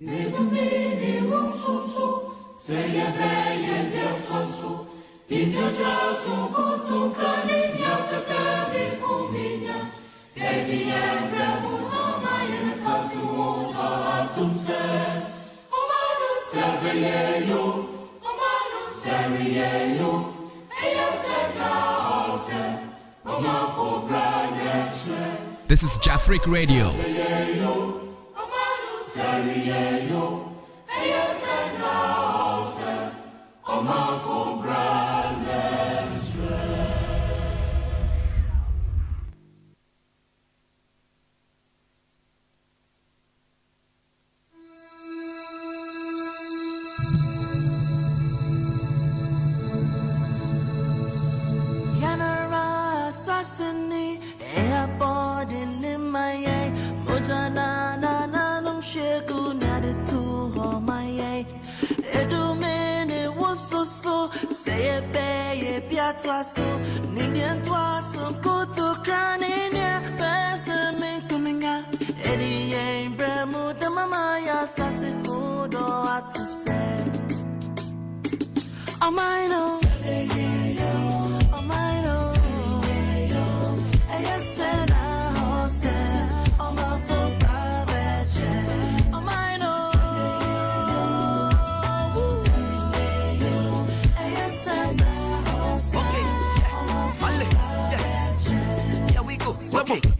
This is Jafric Radio.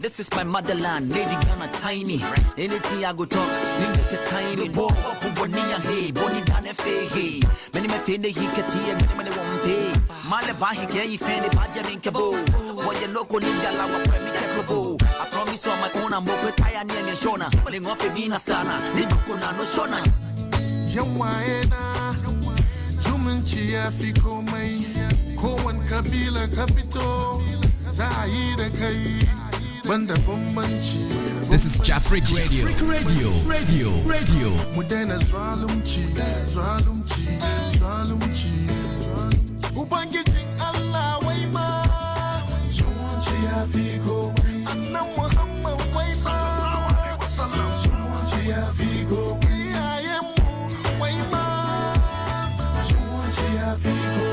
This is my motherland, Lady Ghana tiny. Anything I go talk, need to tiny. Bo Bonia hey, Boni Dane Fe hey. Many me feel he katia, many won't pay. Malabahi can you find the Bajamin Cabo? What you know, Ninja Lava Premia Cabo. I promise on my own, I'm more tired than Shona. But in off Mina Sana, Nidukuna no Shona. Yawaena, Zumunchia Fico May, Koan Kabila Capito, Zaida Kai. This is Jafric Radio. Radio. Mudena Zwalumchi. Ubangiji Allah Waima. Zumunchi Afiko. Anna Muhammad Waima. Zumunchi Afiko. Iyamu Waima. Zumunchi Afiko.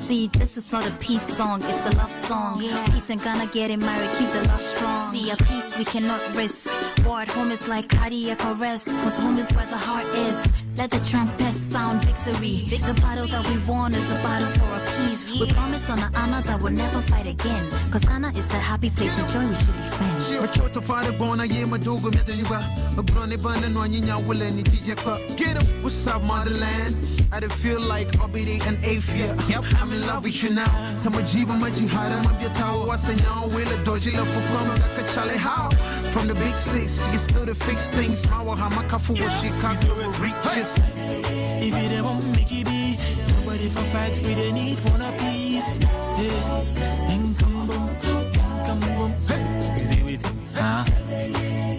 See, this is not a peace song, it's a love song. Peace ain't gonna get it married, keep the love strong. See, a peace we cannot risk. War at home is like cardiac arrest, cause home is where the heart is. Let the trumpet sound victory. The battle that we won is a battle for a peace. We promise on an honor that we'll never fight again. Cause Ghana is a happy place and joy we should defend. Get up, what's up, motherland? I don't feel like Obidi and Afia. I'm in love with you now. Tamajiba Majihada, Mabiyatawa, Wasanyan, Willa, Doji, love for from Chale. How? From the big six, you still to fix things. Mawa Hamakafu, Chicago, reaches. If you don't want me, give me somebody for fight, we don't need one piece. And come boom. Is it with you?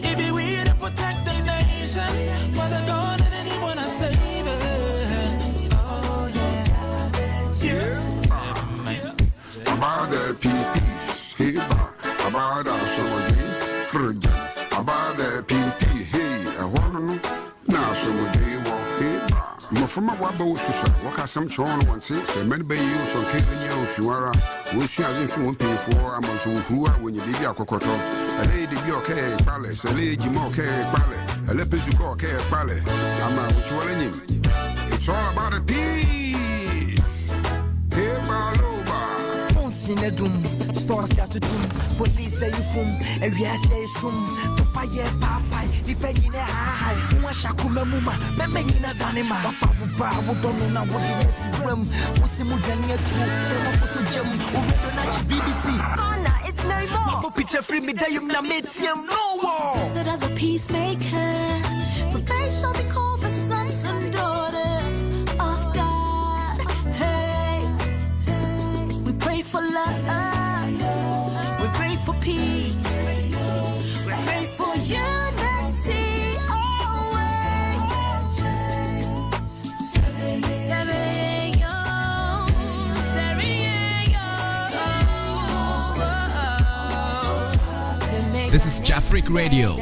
If we to protect the nation, for the God and anyone I save it. Oh, yeah. About the peace, hey, about that somebody, about the peace, hey, I want to know now somebody walk, hey, from a wabo, what has some chon once, say, many bay you so keeping you if you are, which you have if you won't pay for, I'm also who are when you leave your cocoto, a lady be okay, palace, a lady more okay, ballet, a lepis you call okay, ballet, I'm out with you. It's all about a peace, hey, Baloba. In a doom, stores got to doom, police say you foom, and we say soon. Papa, papa, depending on high, Mwashakuma Muma, Memina Danima, Papa, would don't know what it is. What's the Mudania to photo gem over the BBC? Anna, it's no more. Papa, picture free me, that you made him no war. So that the peacemakers, for they shall be called the sons and daughters of God. Hey, This is Jafric Radio.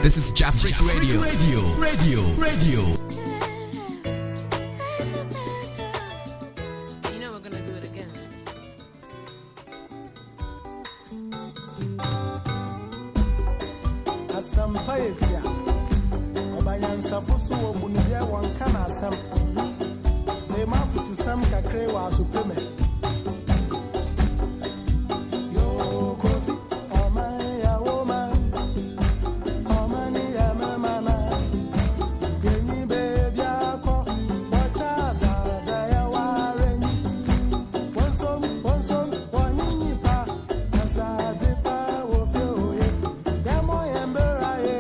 This is Jafric Radio. Radio. You know we're gonna do it again. Asampayetia Obanyansa fosu wo munye wonka na asam Ze mafutu sam kakre wa supreme Yo kofi Omani ya woman Omani ya mamana Yenyi baby ako Watata ya wareni Wonsom Wanyinyi pa Asati pa wofyo ye Demo yembera ye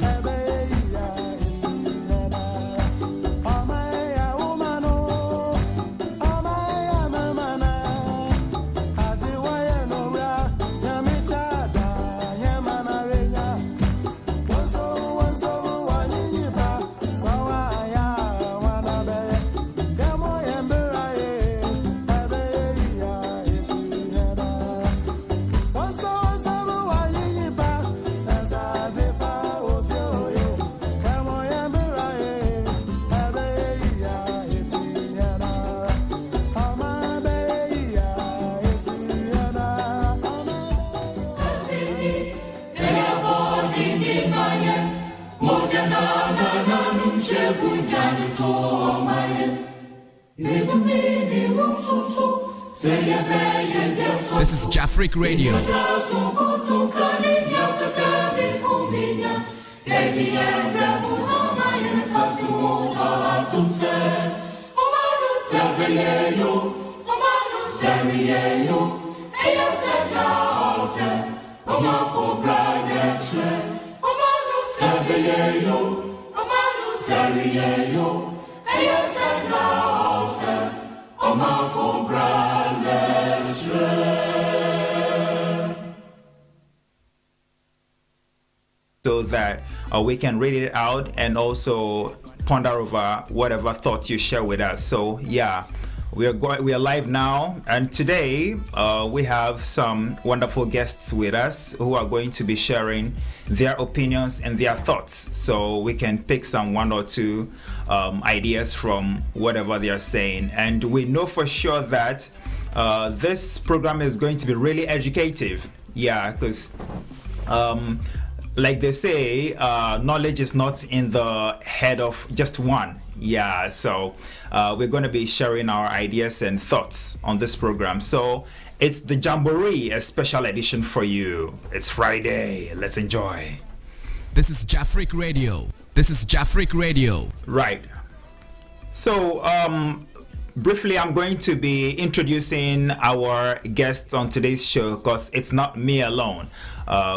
Ebe ya ifirena Omani ya woman Omani ya mamana Hati waye nora Yamitata Yemana renya Wonsom Wanyinyi pa Sawa ya wanabe Demo yembera ye Ebe ya ifirena Wonsom Wanyinyi pa Asati pa wofyo ye Demo yembera ye Ebe ya ifirena Amabe ya ifirena This is Jafric Radio. So that we can read it out and also ponder over whatever thoughts you share with us. So yeah, we are live now, and today we have some wonderful guests with us who are going to be sharing their opinions and their thoughts, so we can pick some one or two ideas from whatever they are saying. And we know for sure that this program is going to be really educative. Yeah, because like they say, knowledge is not in the head of just one. Yeah, so we're going to be sharing our ideas and thoughts on this program. So it's the Jamboree, a special edition for you. It's Friday. Let's enjoy. This is Jafric Radio. This is Jafric Radio. Right. So briefly, I'm going to be introducing our guests on today's show because it's not me alone.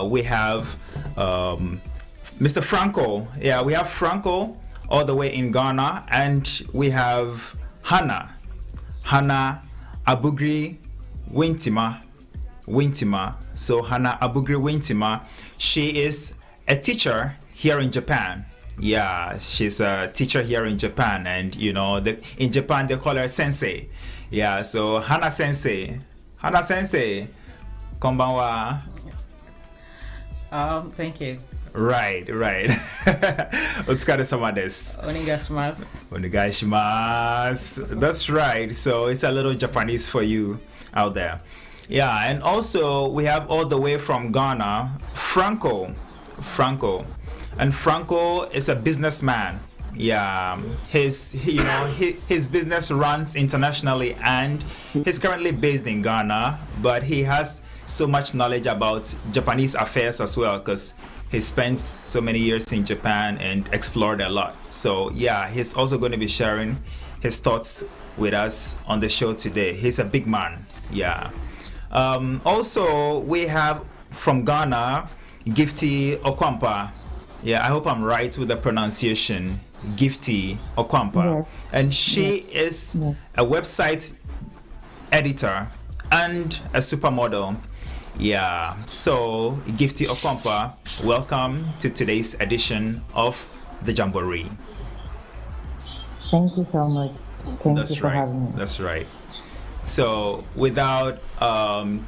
We have Mr. Franco. Yeah, we have Franco all the way in Ghana, and we have Hannah Abugri Wintima. So Hannah Abugri Wintima, she is a teacher here in Japan. Yeah, she's a teacher here in Japan, and you know, in Japan they call her sensei. Yeah, so Hannah Sensei, konbanwa. Thank you. Right. お疲れ様です。お願いします。That's right. So it's a little Japanese for you out there. Yeah, and also we have all the way from Ghana, Franco. And Franco is a businessman. Yeah, his business runs internationally, and he's currently based in Ghana, but he has so much knowledge about Japanese affairs as well, because he spent so many years in Japan and explored a lot. So yeah, he's also going to be sharing his thoughts with us on the show today. He's a big man. Yeah. Also, we have from Ghana, Gifty Okwampa. Yeah, I hope I'm right with the pronunciation. Gifty Okwampa. Yes. And she is a website editor and a supermodel. Yeah. So, Gifty Okompa, welcome to today's edition of the Jamboree. Thank you so much. Thank you for having me. That's right. So, without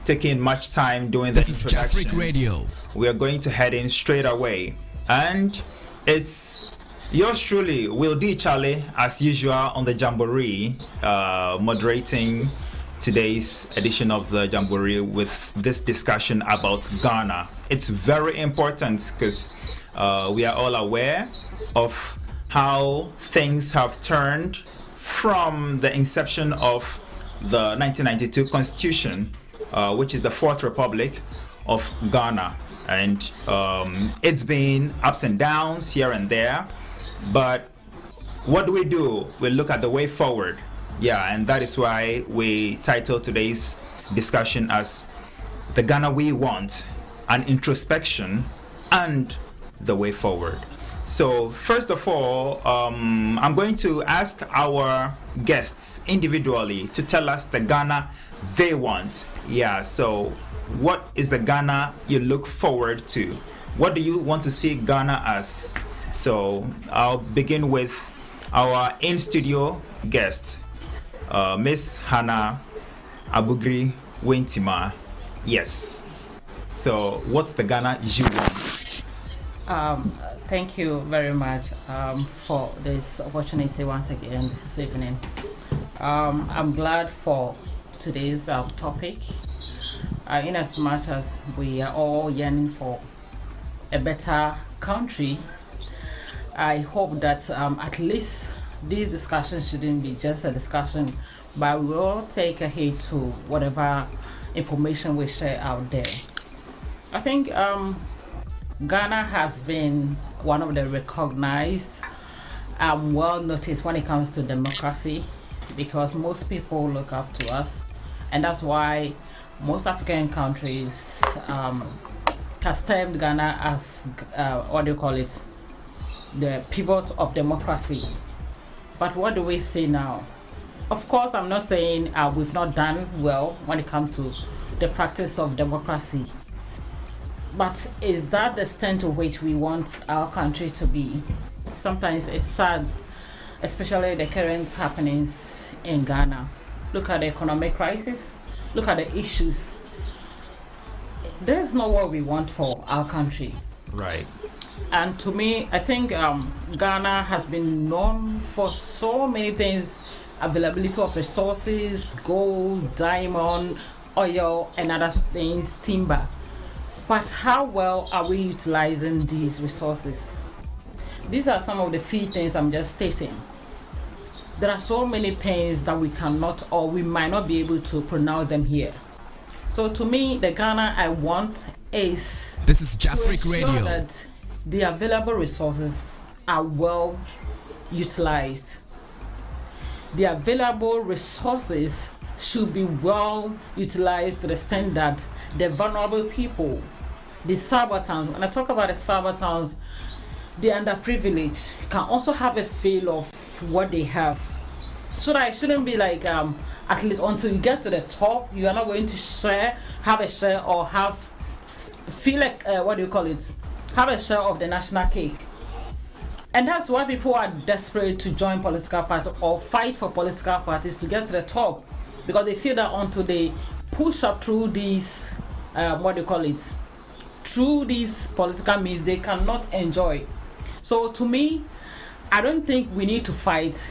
taking much time doing the This is Jafric introductions, Radio. we are going to head in straight away. And it's yours truly, Will D. Charlie, as usual on the Jamboree, moderating today's edition of the Jamboree with this discussion about Ghana. It's very important because we are all aware of how things have turned from the inception of the 1992 Constitution, which is the Fourth Republic of Ghana. And it's been ups and downs here and there. But what do? We look at the way forward. Yeah, and that is why we titled today's discussion as The Ghana We Want, an introspection and the way forward. So first of all, I'm going to ask our guests individually to tell us the Ghana they want. Yeah, so what is the Ghana you look forward to? What do you want to see Ghana as? So I'll begin with our in-studio guest, Miss Hannah Abugri Wintima. Yes. So what's the Ghana you want? Thank you very much for this opportunity once again this evening. I'm glad for today's topic. In as much as we are all yearning for a better country, I hope that at least these discussions shouldn't be just a discussion, but we will take a heed to whatever information we share out there. I think Ghana has been one of the recognized well noticed when it comes to democracy, because most people look up to us, and that's why most African countries has termed Ghana as the pivot of democracy. But what do we see now? Of course, I'm not saying we've not done well when it comes to the practice of democracy. But is that the extent to which we want our country to be? Sometimes it's sad, especially the current happenings in Ghana. Look at the economic crisis. Look at the issues. There's not what we want for our country. Right. And to me, I think Ghana has been known for so many things: availability of resources, gold, diamond, oil, and other things, timber. But how well are we utilizing these resources? These are some of the few things I'm just stating. There are so many things that we cannot, or we might not be able to pronounce them here. So to me, the Ghana I want is This is to Jafric ensure Radio. that the available resources are well utilized. The available resources should be well utilized to the extent that the vulnerable people, the Sabatans, when I talk about the Sabatans, the underprivileged, can also have a feel of what they have. So that it shouldn't be like at least until you get to the top, you are not going to have a share or feel like have a share of the national cake. And that's why people are desperate to join political parties or fight for political parties to get to the top, because they feel that until they push up through these through these political means, they cannot enjoy. So to me, I don't think we need to fight.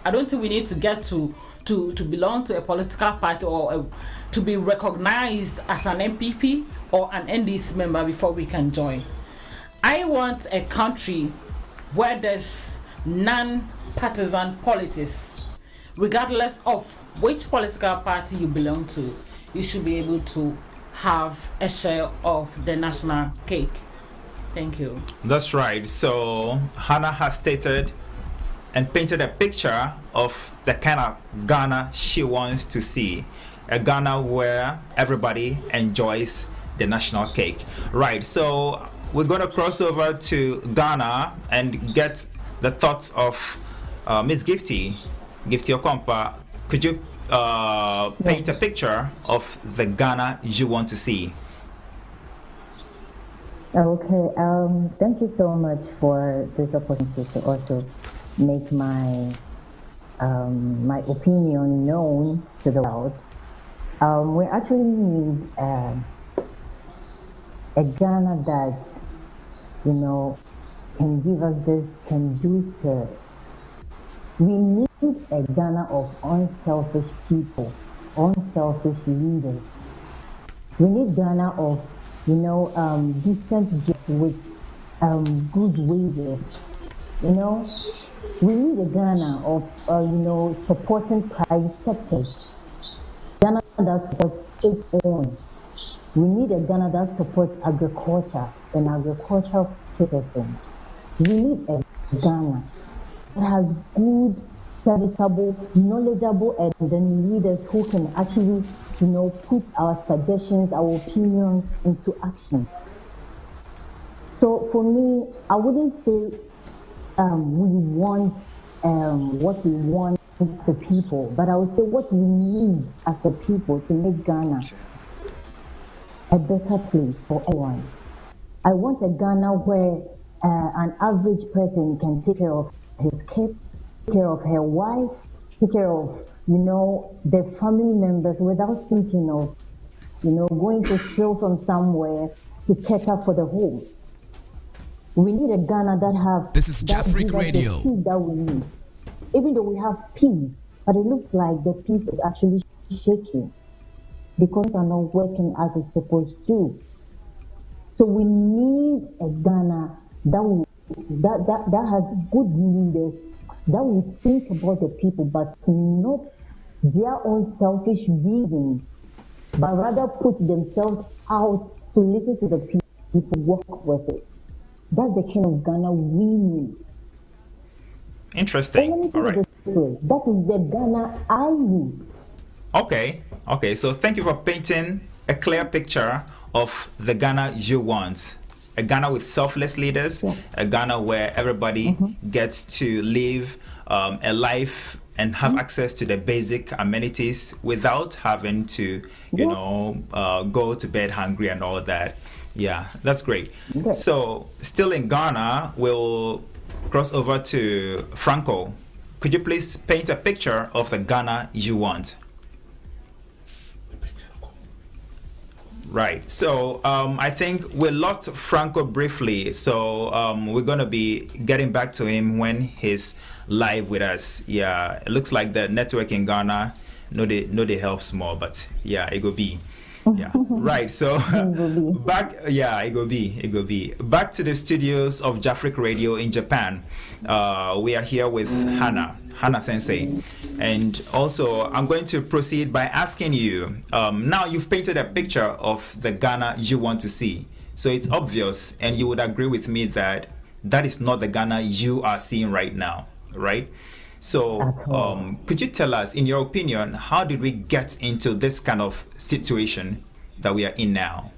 I don't think we need to get to belong to a political party or to be recognized as an MPP or an NDC member before we can join. I want a country where there's non-partisan politics. Regardless of which political party you belong to, you should be able to have a share of the national cake. Thank you. That's right. So Hannah has stated and painted a picture of the kind of Ghana she wants to see. A Ghana where everybody enjoys the national cake. Right. So we're going to cross over to Ghana and get the thoughts of Miss Gifty Okompa. Could you paint a picture of the Ghana you want to see? Okay, thank you so much for this opportunity to also make my opinion known to the world. We actually need a Ghana that, you know, can give us this conducive. We need a Ghana of unselfish people, unselfish leaders. We need Ghana of, you know, decent jobs with good wages. You know, we need a Ghana of, you know, supporting private sectors. Ghana that supports its own. We need a Ghana that supports agriculture and agricultural citizens. We need a Ghana that has good, serviceable, knowledgeable, and then leaders who can actually, you know, put our suggestions, our opinions into action. So for me, I wouldn't say we want what we want the people, but I would say what we need as a people to make Ghana a better place for everyone. I want a Ghana where an average person can take care of his kids, take care of her wife, take care of, you know, their family members without thinking of, you know, going to steal from somewhere to cater for the home. We need a Ghana that have This is that Jafric gives us the Radio. peace that we need. Even though we have peace, but it looks like the peace is actually shaking because things are not working as it's supposed to. So we need a Ghana that has good leaders that will think about the people, but not their own selfish reasons, but rather put themselves out to listen to the people, work with it. That's the kind of Ghana we need. Interesting. All right. That is the Ghana I need. Okay. So thank you for painting a clear picture of the Ghana you want. A Ghana with selfless leaders, a Ghana where everybody gets to live a life and have access to the basic amenities without having to, you know, go to bed hungry and all that. Yeah, that's great. Okay. So, still in Ghana, we'll cross over to Franco. Could you please paint a picture of the Ghana you want? Right. So, I think we lost Franco briefly. So, we're going to be getting back to him when he's live with us. Yeah, it looks like the network in Ghana, they helps more, but yeah, it will be. Yeah, right. So back, it will be back to the studios of Jafric Radio in Japan. We are here with Hannah Sensei, and also I'm going to proceed by asking you. Now you've painted a picture of the Ghana you want to see, so it's obvious, and you would agree with me that that is not the Ghana you are seeing right now, right? So, could you tell us, in your opinion, how did we get into this kind of situation that we are in now?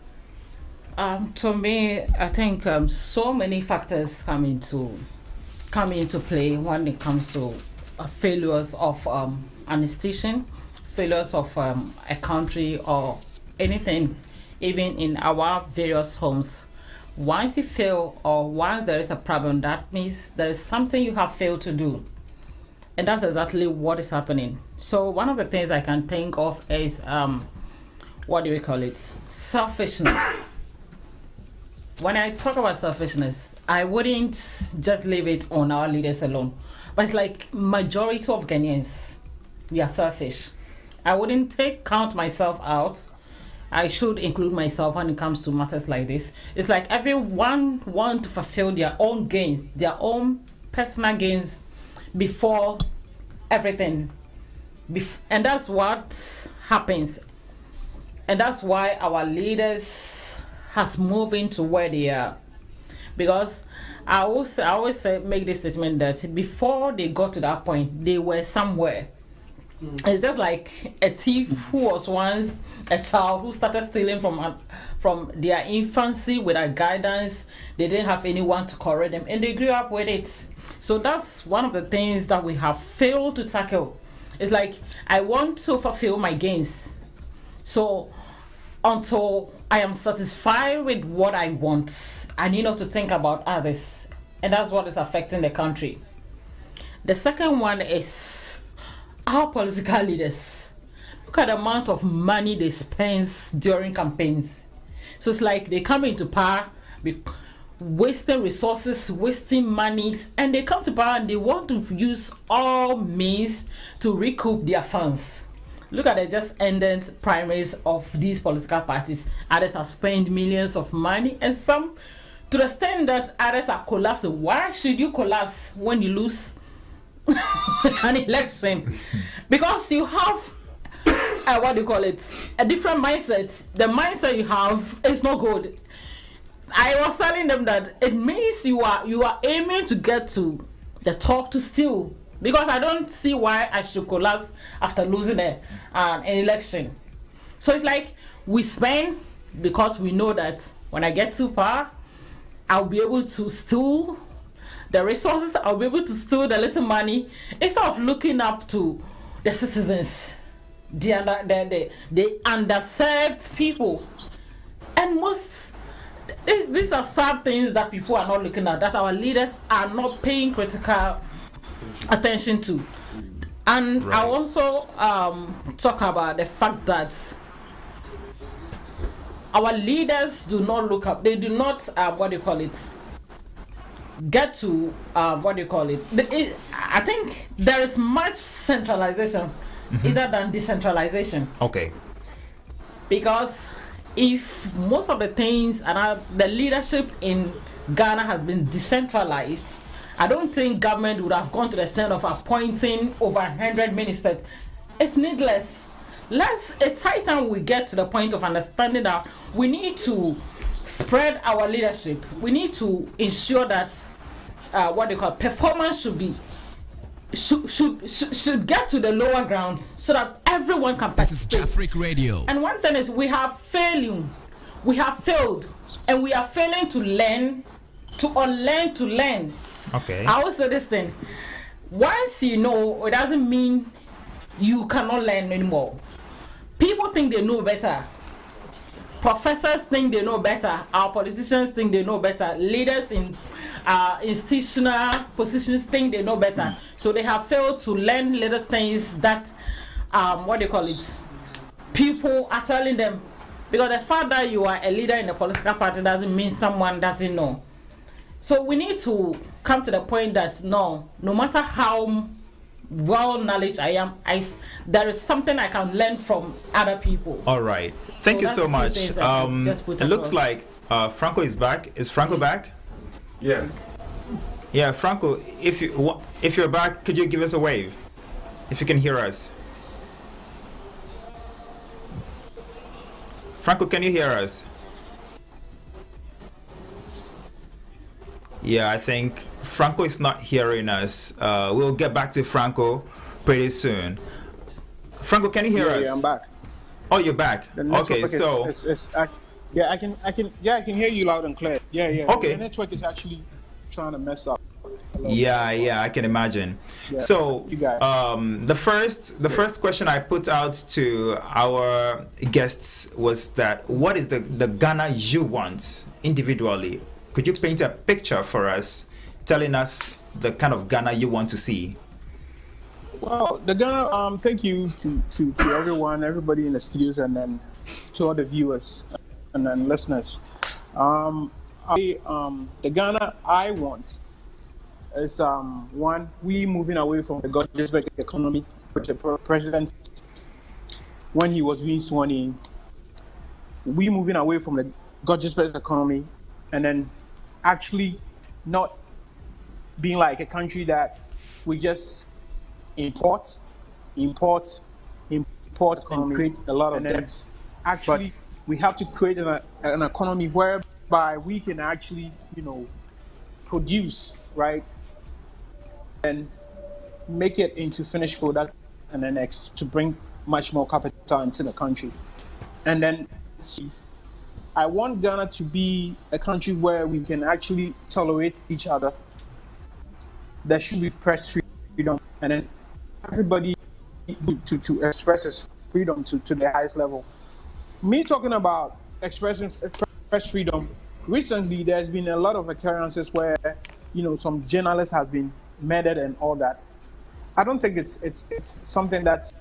To me, I think so many factors come into play when it comes to failures of an institution, failures of a country or anything, even in our various homes. Once you fail or once there is a problem, that means there is something you have failed to do. And that's exactly what is happening. So one of the things I can think of is, what do we call it? Selfishness. When I talk about selfishness, I wouldn't just leave it on our leaders alone. But it's like majority of Ghanaians, we are selfish. I wouldn't count myself out. I should include myself when it comes to matters like this. It's like everyone wants to fulfill their own gains, their own personal gains before everything. And that's what happens. And that's why our leaders has moved into where they are. Because I always say, make this statement that before they got to that point, they were somewhere. It's just like a thief who was once a child who started stealing from their infancy without guidance. They didn't have anyone to correct them, and they grew up with it. So that's one of the things that we have failed to tackle. It's like, I want to fulfill my gains. So until I am satisfied with what I want, I need not to think about others. And that's what is affecting the country. The second one is our political leaders. Look at the amount of money they spend during campaigns. So it's like they come into power, wasting resources, wasting monies, and they come to power and they want to use all means to recoup their funds. Look at the just ended primaries of these political parties. Others have spent millions of money, and some to the extent that others are collapsing. Why should you collapse when you lose an election? Because you have what do you call it? A different mindset. The mindset you have is not good. I was telling them that it means you are aiming to get to the top to steal. Because I don't see why I should collapse after losing an election. So it's like we spend because we know that when I get to power, I'll be able to steal the resources. I'll be able to steal the little money instead of looking up to the citizens, the underserved people. And these are sad things that people are not looking at, that our leaders are not paying critical attention to. And I also talk about the fact that our leaders do not look up. They do not get to I think there is much centralization either than decentralization. Okay. Because if most of the things and the leadership in Ghana has been decentralized, I don't think government would have gone to the extent of appointing over 100 ministers. It's needless. It's high time we get to the point of understanding that we need to spread our leadership. We need to ensure that performance should get to the lower ground so that everyone can participate. This is Jafric Radio. And one thing is we have failed, and we are failing to learn, to unlearn, to learn. Okay. I always say this thing: once you know, it doesn't mean you cannot learn anymore. People think they know better. Professors think they know better. Our politicians think they know better. Leaders in institutional positions think they know better. So they have failed to learn little things that, people are telling them. Because the fact that you are a leader in a political party doesn't mean someone doesn't know. So we need to come to the point that no matter how well knowledge I am, there is something I can learn from other people. All right. Thank you so much. It looks like Franco is back. Is Franco back? Yeah. Yeah, Franco, if you're back, could you give us a wave? If you can hear us. Franco, can you hear us? Yeah, I think Franco is not hearing us. We'll get back to Franco pretty soon. Franco, can you hear us? Yeah, I'm back. Oh, you're back. Okay, so I can hear you loud and clear. Yeah. Okay. The network is actually trying to mess up. Yeah, I can imagine. Yeah, so, you guys. the first question I put out to our guests was that what is the Ghana you want individually? Could you paint a picture for us, telling us the kind of Ghana you want to see? Well, the Ghana, thank you to everybody in the studios, and then to all the viewers and then listeners. The Ghana I want is one, we moving away from the Godsberg economy, which the president, when he was being sworn in, we moving away from the Godsberg economy, and then actually not being like a country that we just import economy, and create a lot of debts. Actually, we have to create an economy whereby we can actually, produce, right, and make it into finished product, and then to bring much more capital into the country. And then I want Ghana to be a country where we can actually tolerate each other. There should be press freedom, and then everybody to express his freedom to the highest level. Me talking about press freedom. Recently, there's been a lot of occurrences where, some journalist has been murdered and all that. I don't think it's something that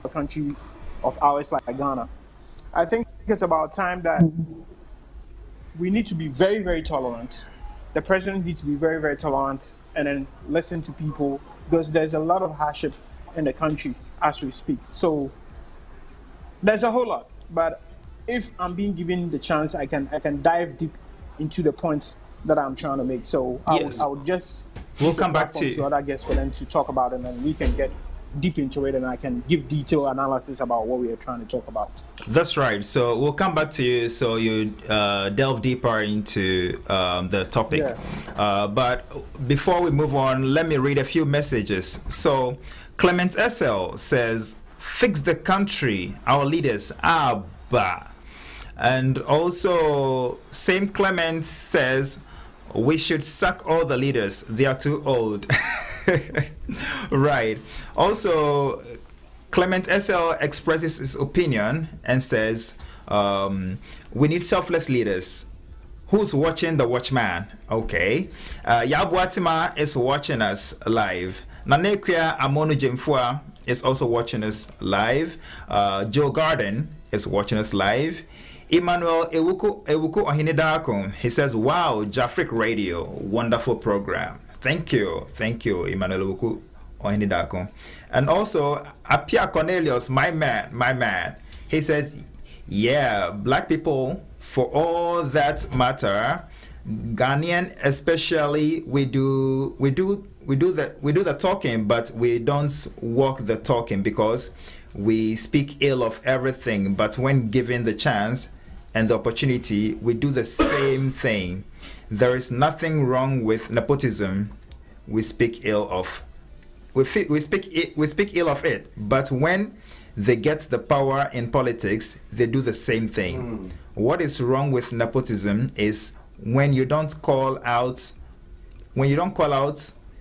a country of ours like Ghana. I think it's about time that we need to be very, very tolerant. The president needs to be very, very tolerant and then listen to people, because there's a lot of hardship in the country as we speak. So there's a whole lot. But if I'm being given the chance, I can dive deep into the points that I'm trying to make. So I would just come back to other guests for them to talk about it, and then we can get deep into it, and I can give detailed analysis about what we are trying to talk about. That's right. So we'll come back to you so you delve deeper into the topic. Yeah. But before we move on, let me read a few messages. So Clement SL says, fix the country, our leaders, Abba. And also, same Clement says, we should sack all the leaders, they are too old. Right. Also, Clement SL expresses his opinion and says, we need selfless leaders. Who's watching the watchman? Okay. Yabuatima is watching us live. Nanekia Amonu Jemfua is also watching us live. Joe Garden is watching us live. Emmanuel Ewuku Ohinidako, he says, wow, Jafric Radio, wonderful program. Thank you, Emmanuel Ewuku Ohinidako. And also, Apia Cornelius, my man, he says, yeah, black people, for all that matter, Ghanaian especially, we do the talking, but we don't walk the talking, because we speak ill of everything, but when given the chance and the opportunity, we do the same thing. There is nothing wrong with nepotism. We speak ill of we speak ill of it, but when they get the power in politics, they do the same thing. What is wrong with nepotism is when you don't call out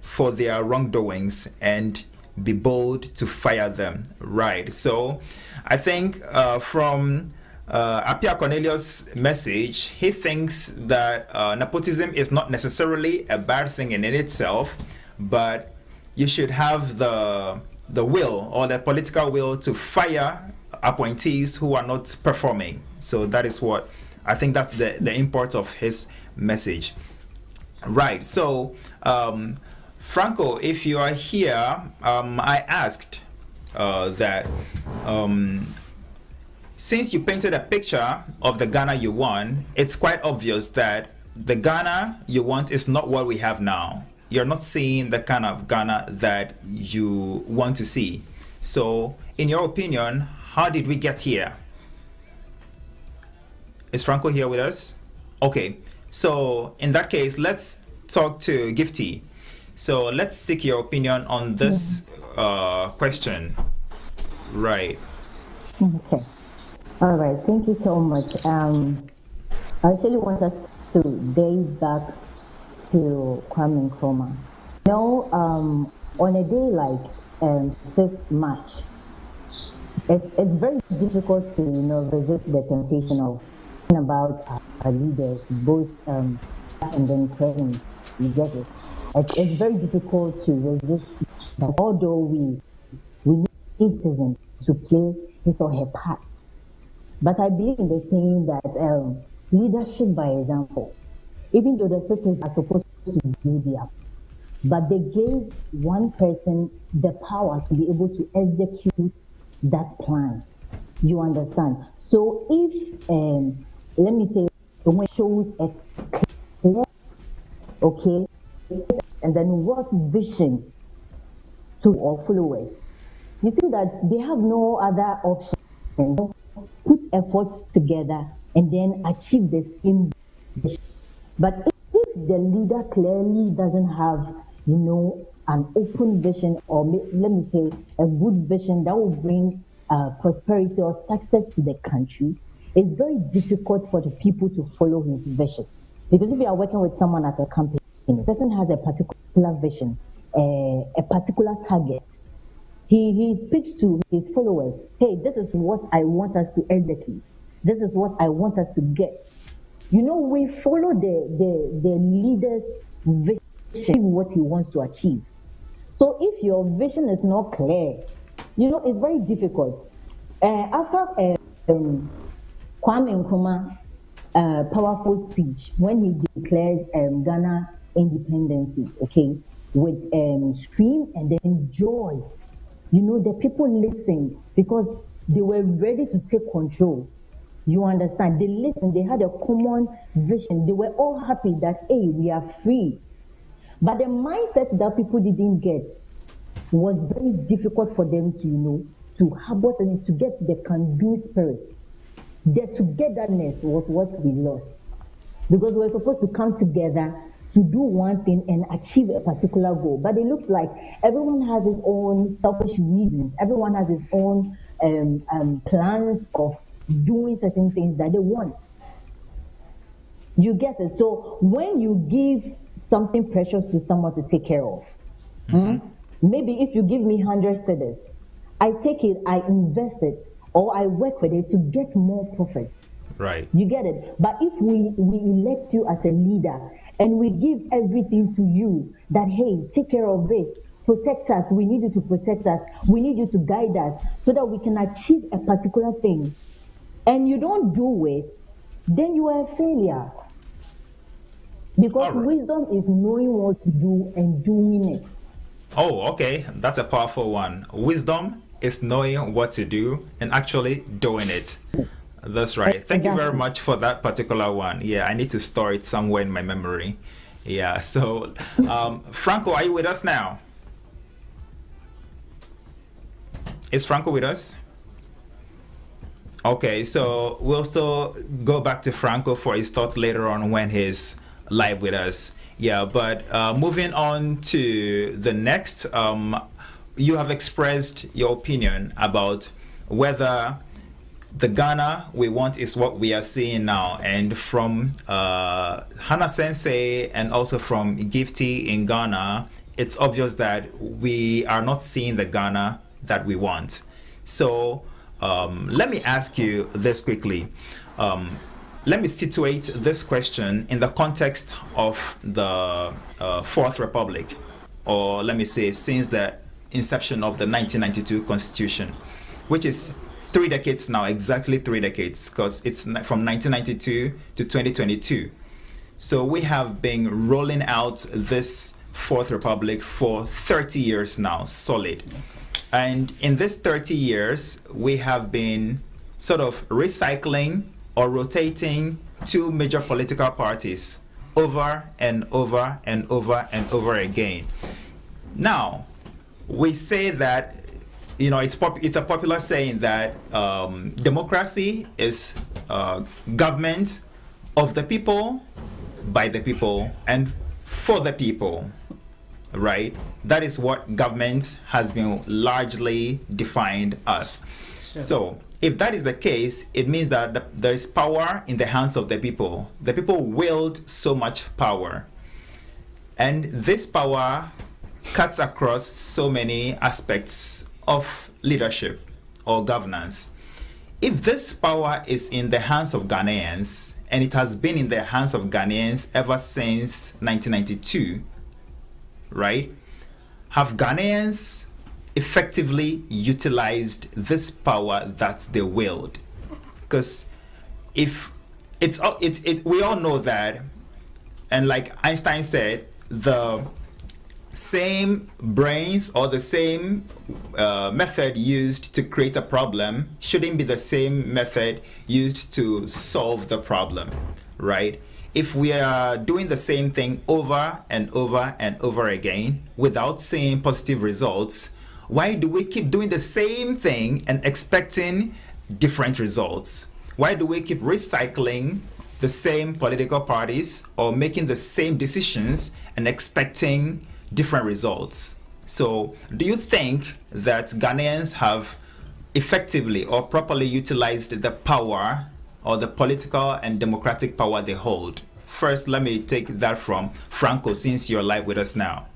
for their wrongdoings and be bold to fire them. Right. So I think from Apia Cornelius' message, he thinks that nepotism is not necessarily a bad thing in itself, but you should have the will, or the political will, to fire appointees who are not performing. So that is what I think, that's the import of his message. Right. So Franco, if you are here, I asked that since you painted a picture of the Ghana you want, it's quite obvious that the Ghana you want is not what we have now. You're not seeing the kind of Ghana that you want to see. So, in your opinion, how did we get here? Is Franco here with us? Okay, so in that case, let's talk to Gifty. So let's seek your opinion on this question. Right. Okay. All right. Thank you so much. I actually want us to days back to Kwame Nkrumah. On a day like 5th March, it's very difficult to resist the temptation of talking about our leaders, both and then present. You get it. It's very difficult to resist, although we need citizens to play his or her part. But I believe in the saying that leadership by example, even though the citizens are supposed to do their, but they gave one person the power to be able to execute that plan. You understand? So if, let me say, someone shows a clear, okay, and then what vision to all followers, you see that they have no other option. Put efforts together and then achieve the same vision. But if the leader clearly doesn't have, an open vision, or let me say a good vision that will bring prosperity or success to the country, it's very difficult for the people to follow his vision. Because if you are working with someone at a company, the person has a particular vision, a particular target. He speaks to his followers, hey, this is what I want us to execute. This is what I want us to get. You know, we follow the leader's vision, what he wants to achieve. So if your vision is not clear, you know, it's very difficult. After Kwame Nkrumah powerful speech when he declared Ghana independence, okay, with scream and then joy. You know, the people listened because they were ready to take control. You understand? They listened, they had a common vision. They were all happy that, hey, we are free. But the mindset that people didn't get was very difficult for them to, you know, to harbor and to get the can-do spirit. The togetherness was what we lost. Because we were supposed to come together to do one thing and achieve a particular goal. But it looks like everyone has his own selfish reasons. Everyone has his own plans of doing certain things that they want. You get it? So when you give something precious to someone to take care of, maybe if you give me 100 cedis, I take it, I invest it, or I work with it to get more profit. Right. You get it? But if we elect you as a leader and we give everything to you, that, hey, take care of this, protect us, we need you to protect us, we need you to guide us so that we can achieve a particular thing, and you don't do it, then you are a failure. Because wisdom is knowing what to do and doing it. Oh, okay. That's a powerful one. Wisdom is knowing what to do and actually doing it. That's right. Thank you very much for that particular one. Yeah, I need to store it somewhere in my memory. Yeah, so Franco, are you with us now? Is Franco with us? Okay, so we'll still go back to Franco for his thoughts later on when he's live with us. Yeah, but moving on to the next, you have expressed your opinion about whether the Ghana we want is what we are seeing now. And from Hannah Sensei and also from Gifty in Ghana, it's obvious that we are not seeing the Ghana that we want. So let me ask you this quickly. Let me situate this question in the context of the Fourth Republic, or let me say since the inception of the 1992 Constitution, which is 3 decades now, exactly 3 decades, because it's from 1992 to 2022. So we have been rolling out this Fourth Republic for 30 years now, solid. And in this 30 years, we have been sort of recycling or rotating 2 major political parties over and over and over and over again. Now, we say that, you know, it's a popular saying that democracy is government of the people, by the people, and for the people, right? That is what government has been largely defined as. Sure. So, if that is the case, it means that there is power in the hands of the people. The people wield so much power. And this power cuts across so many aspects of leadership or governance. If this power is in the hands of Ghanaians, and it has been in the hands of Ghanaians ever since 1992, right? Have Ghanaians effectively utilized this power that they wield? Because if we all know that, and like Einstein said, the same brains or the same method used to create a problem shouldn't be the same method used to solve the problem, right? If we are doing the same thing over and over and over again without seeing positive results, why do we keep doing the same thing and expecting different results? Why do we keep recycling the same political parties or making the same decisions and expecting different results? So, do you think that Ghanaians have effectively or properly utilized the power or the political and democratic power they hold? First, let me take that from Franco, since you're live with us now.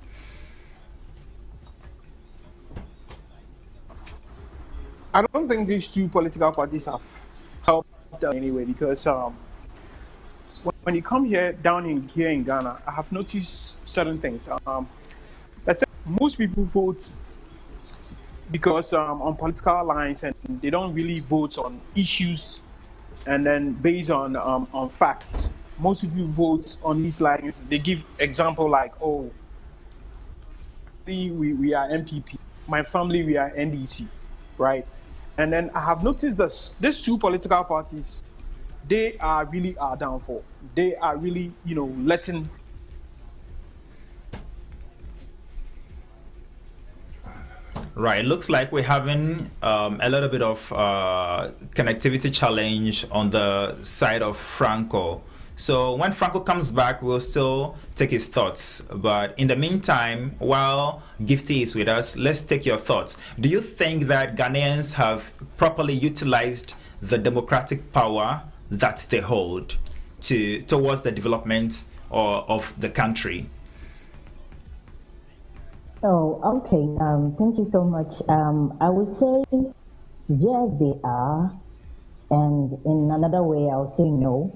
I don't think these 2 political parties have helped anyway, because when you come here in Ghana, I have noticed certain things. I think most people vote because on political lines, and they don't really vote on issues, and then based on facts. Most people vote on these lines. They give example like, oh, we are MPP. My family, we are NDC, right? And then I have noticed that these two political parties, they are really our downfall. They are really, letting. Right, looks like we're having a little bit of connectivity challenge on the side of Franco. So when Franco comes back, we'll still take his thoughts. But in the meantime, while Gifty is with us, let's take your thoughts. Do you think that Ghanaians have properly utilized the democratic power that they hold towards the development of the country? Oh, okay. Thank you so much. I would say yes, they are. And in another way, I'll say no.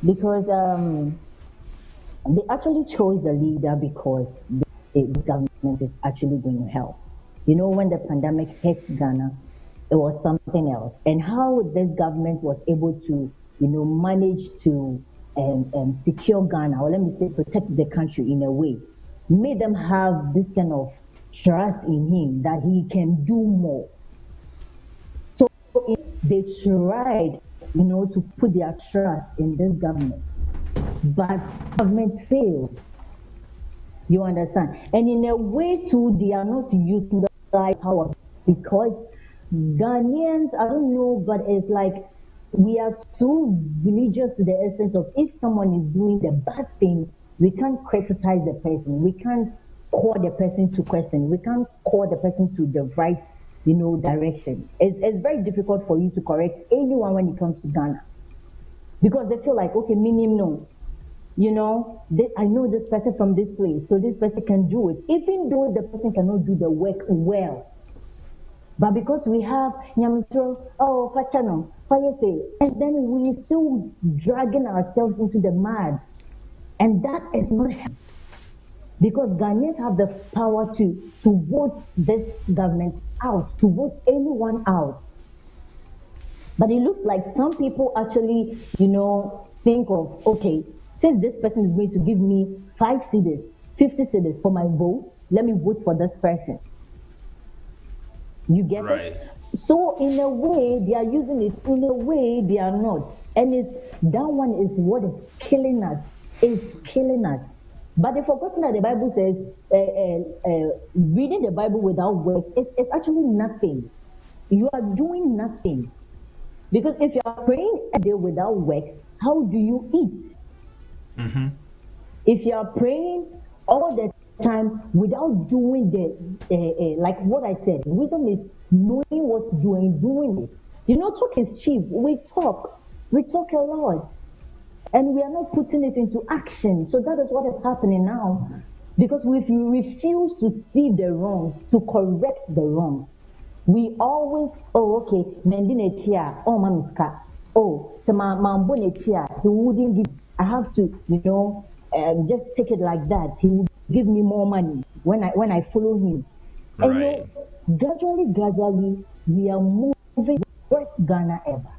Because they actually chose the leader because the government is actually going to help. When the pandemic hit Ghana, it was something else. And how this government was able to, manage to secure Ghana, or let me say protect the country in a way, made them have this kind of trust in him that he can do more. So if they tried to put their trust in this government, but government failed. You understand? And in a way too, they are not using the power because Ghanaians, I don't know, but it's like we are too religious to the essence of if someone is doing the bad thing, we can't criticize the person. We can't call the person to question. We can't call the person to the right direction. It's very difficult for you to correct anyone when it comes to Ghana. Because they feel like, okay, minimum no. I know this person from this place, so this person can do it, even though the person cannot do the work well. But because we have Nyamitro, Fachano, Fayese, and then we still dragging ourselves into the mud. And that is not helpful. Because Ghanaians have the power to vote this government out, to vote anyone out. But it looks like some people actually, think of, okay, since this person is going to give me 5 cedis, 50 cedis for my vote, let me vote for this person. You get it? So in a way, they are using it, in a way, they are not. And that one is what is killing us. It's killing us. But they've forgotten that the Bible says reading the Bible without work, it's actually nothing. You are doing nothing. Because if you are praying a day without work, how do you eat? Mm-hmm. If you are praying all the time without doing like what I said, wisdom is knowing what to do and doing it. Talk is cheap. We talk a lot. And we are not putting it into action. So that is what is happening now. Because if you refuse to see the wrongs, to correct the wrongs, we always, okay, Mendine Chia, Mamiska, Mambo Chia, he wouldn't give, I have to, just take it like that. He will give me more money when I follow him. Right. And gradually, we are moving worse Ghana ever.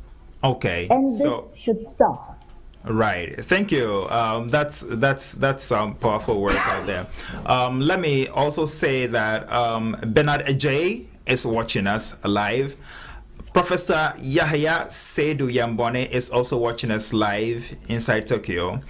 Okay. And this should stop. Right. Thank you. That's some powerful words out there. Let me also say that Bernard Ajay is watching us live. Professor Yahya Seydou Yambone is also watching us live inside Tokyo.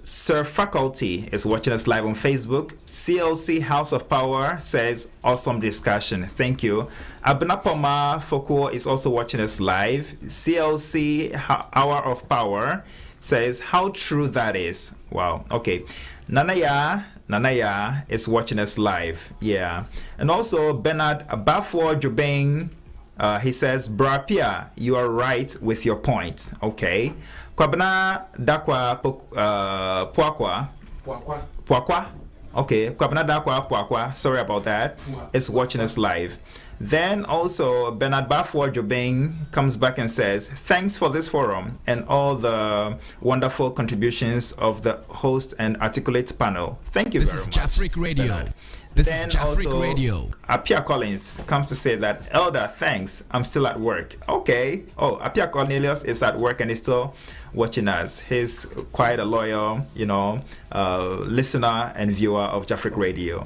Sir Faculty is watching us live on Facebook. CLC House of Power says, awesome discussion. Thank you. Abnapoma Foko is also watching us live. CLC Hour of Power says, how true that is. Wow. Okay. Nanaya is watching us live. Yeah. And also Bernard Bafo Jobeng, he says, Brapia, you are right with your point. Okay. Kwabna Dakwa Puakwa. Okay, Kwabnada Kwakwa, sorry about that, is watching us live. Then also Bernard Bafour Jobing comes back and says, thanks for this forum and all the wonderful contributions of the host and articulate panel. Thank you very much. This is Jafric Radio. Bernard. This Then is Jafric also, Radio. Apia Collins comes to say that, Elder, thanks, I'm still at work. Okay. Oh, Apia Cornelius is at work and he's still watching us. He's quite a loyal, listener and viewer of Jafric Radio.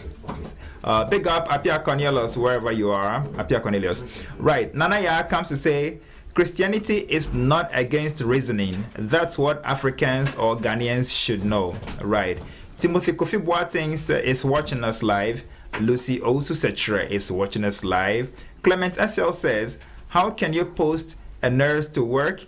Big up Apia Cornelius, wherever you are. Apia Cornelius. Right. Nanaya comes to say, Christianity is not against reasoning. That's what Africans or Ghanaians should know. Right. Timothy Kofi Boateng is watching us live. Lucy Osusetre is watching us live. Clement SL says, how can you post a nurse to work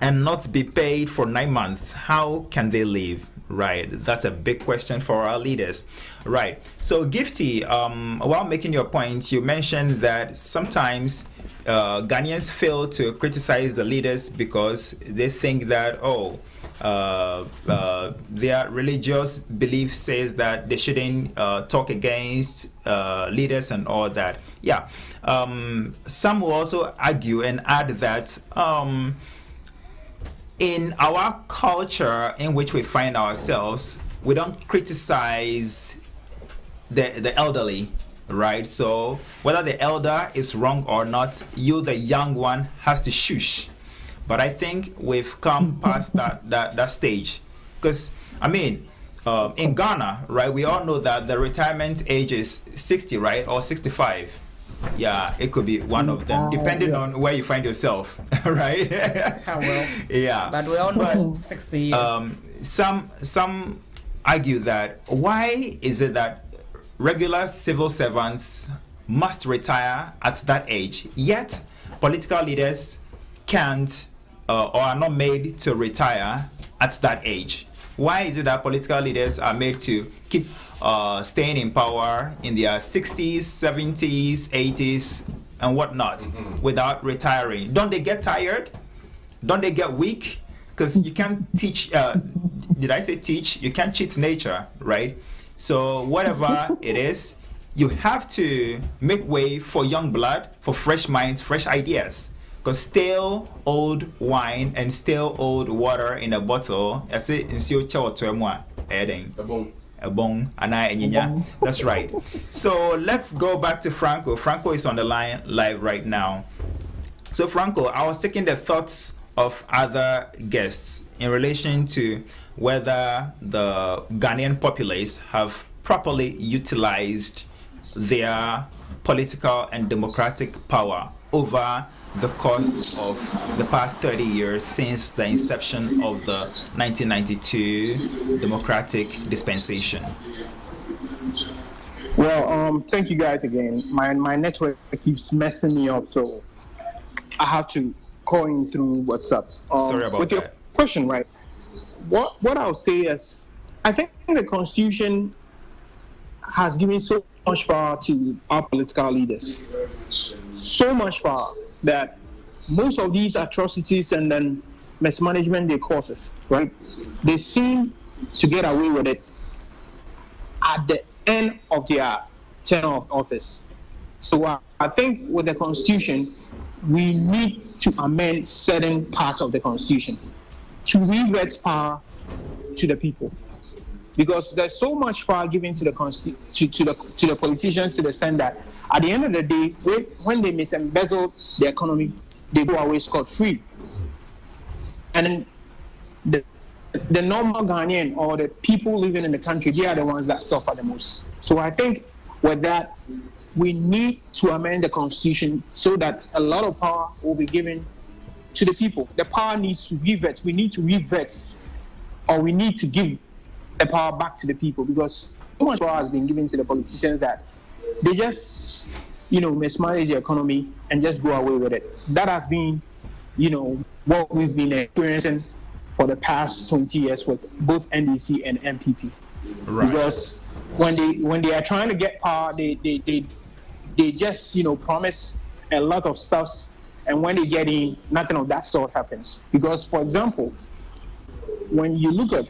and not be paid for 9 months? How can they live? Right, that's a big question for our leaders. Right, so Gifty, while making your point, you mentioned that sometimes Ghanaians fail to criticize the leaders because they think that, their religious belief says that they shouldn't talk against leaders and all that. Yeah, some will also argue and add that in our culture in which we find ourselves, we don't criticize the elderly, right? So whether the elder is wrong or not, you, the young one, has to shush. But I think we've come past that stage. Because, in Ghana, right, we all know that the retirement age is 60, right? Or 65. Yeah, it could be one of them, depending on where you find yourself, right? Well, yeah. But we all know 60 years. Some argue that why is it that regular civil servants must retire at that age, yet political leaders can't or are not made to retire at that age? Why is it that political leaders are made to keep staying in power in their 60s, 70s, 80s, and whatnot without retiring? Don't they get tired? Don't they get weak? Because you can't teach, did I say teach? You can't cheat nature, right? So whatever it is, you have to make way for young blood, for fresh minds, fresh ideas. Because stale old wine and stale old water in a bottle, that's right. So let's go back to Franco. Franco is on the line live right now. So Franco, I was taking the thoughts of other guests in relation to whether the Ghanaian populace have properly utilized their political and democratic power over the course of the past 30 years since the inception of the 1992 democratic dispensation. Well, thank you guys again. My network keeps messing me up, so I have to call in through WhatsApp. Sorry about with that. Your question, right? What I'll say is, I think the Constitution has given so much power to our political leaders. So much power that most of these atrocities and then mismanagement they causes, right? They seem to get away with it at the end of their term of office. So I think with the Constitution, we need to amend certain parts of the Constitution to revert power to the people. Because there's so much power given to the to the politicians to the extent that at the end of the day, when they misembezzle the economy, they go away scot-free. And then the normal Ghanaian or the people living in the country, they are the ones that suffer the most. So I think with that, we need to amend the Constitution so that a lot of power will be given to the people. The power needs to revert. We need to revert, or we need to give the power back to the people, because so much power has been given to the politicians that they just, mismanage the economy and just go away with it. That has been, what we've been experiencing for the past 20 years with both NDC and MPP. Right. Because when they are trying to get power, they just promise a lot of stuff, and when they get in, nothing of that sort happens. Because, for example, when you look at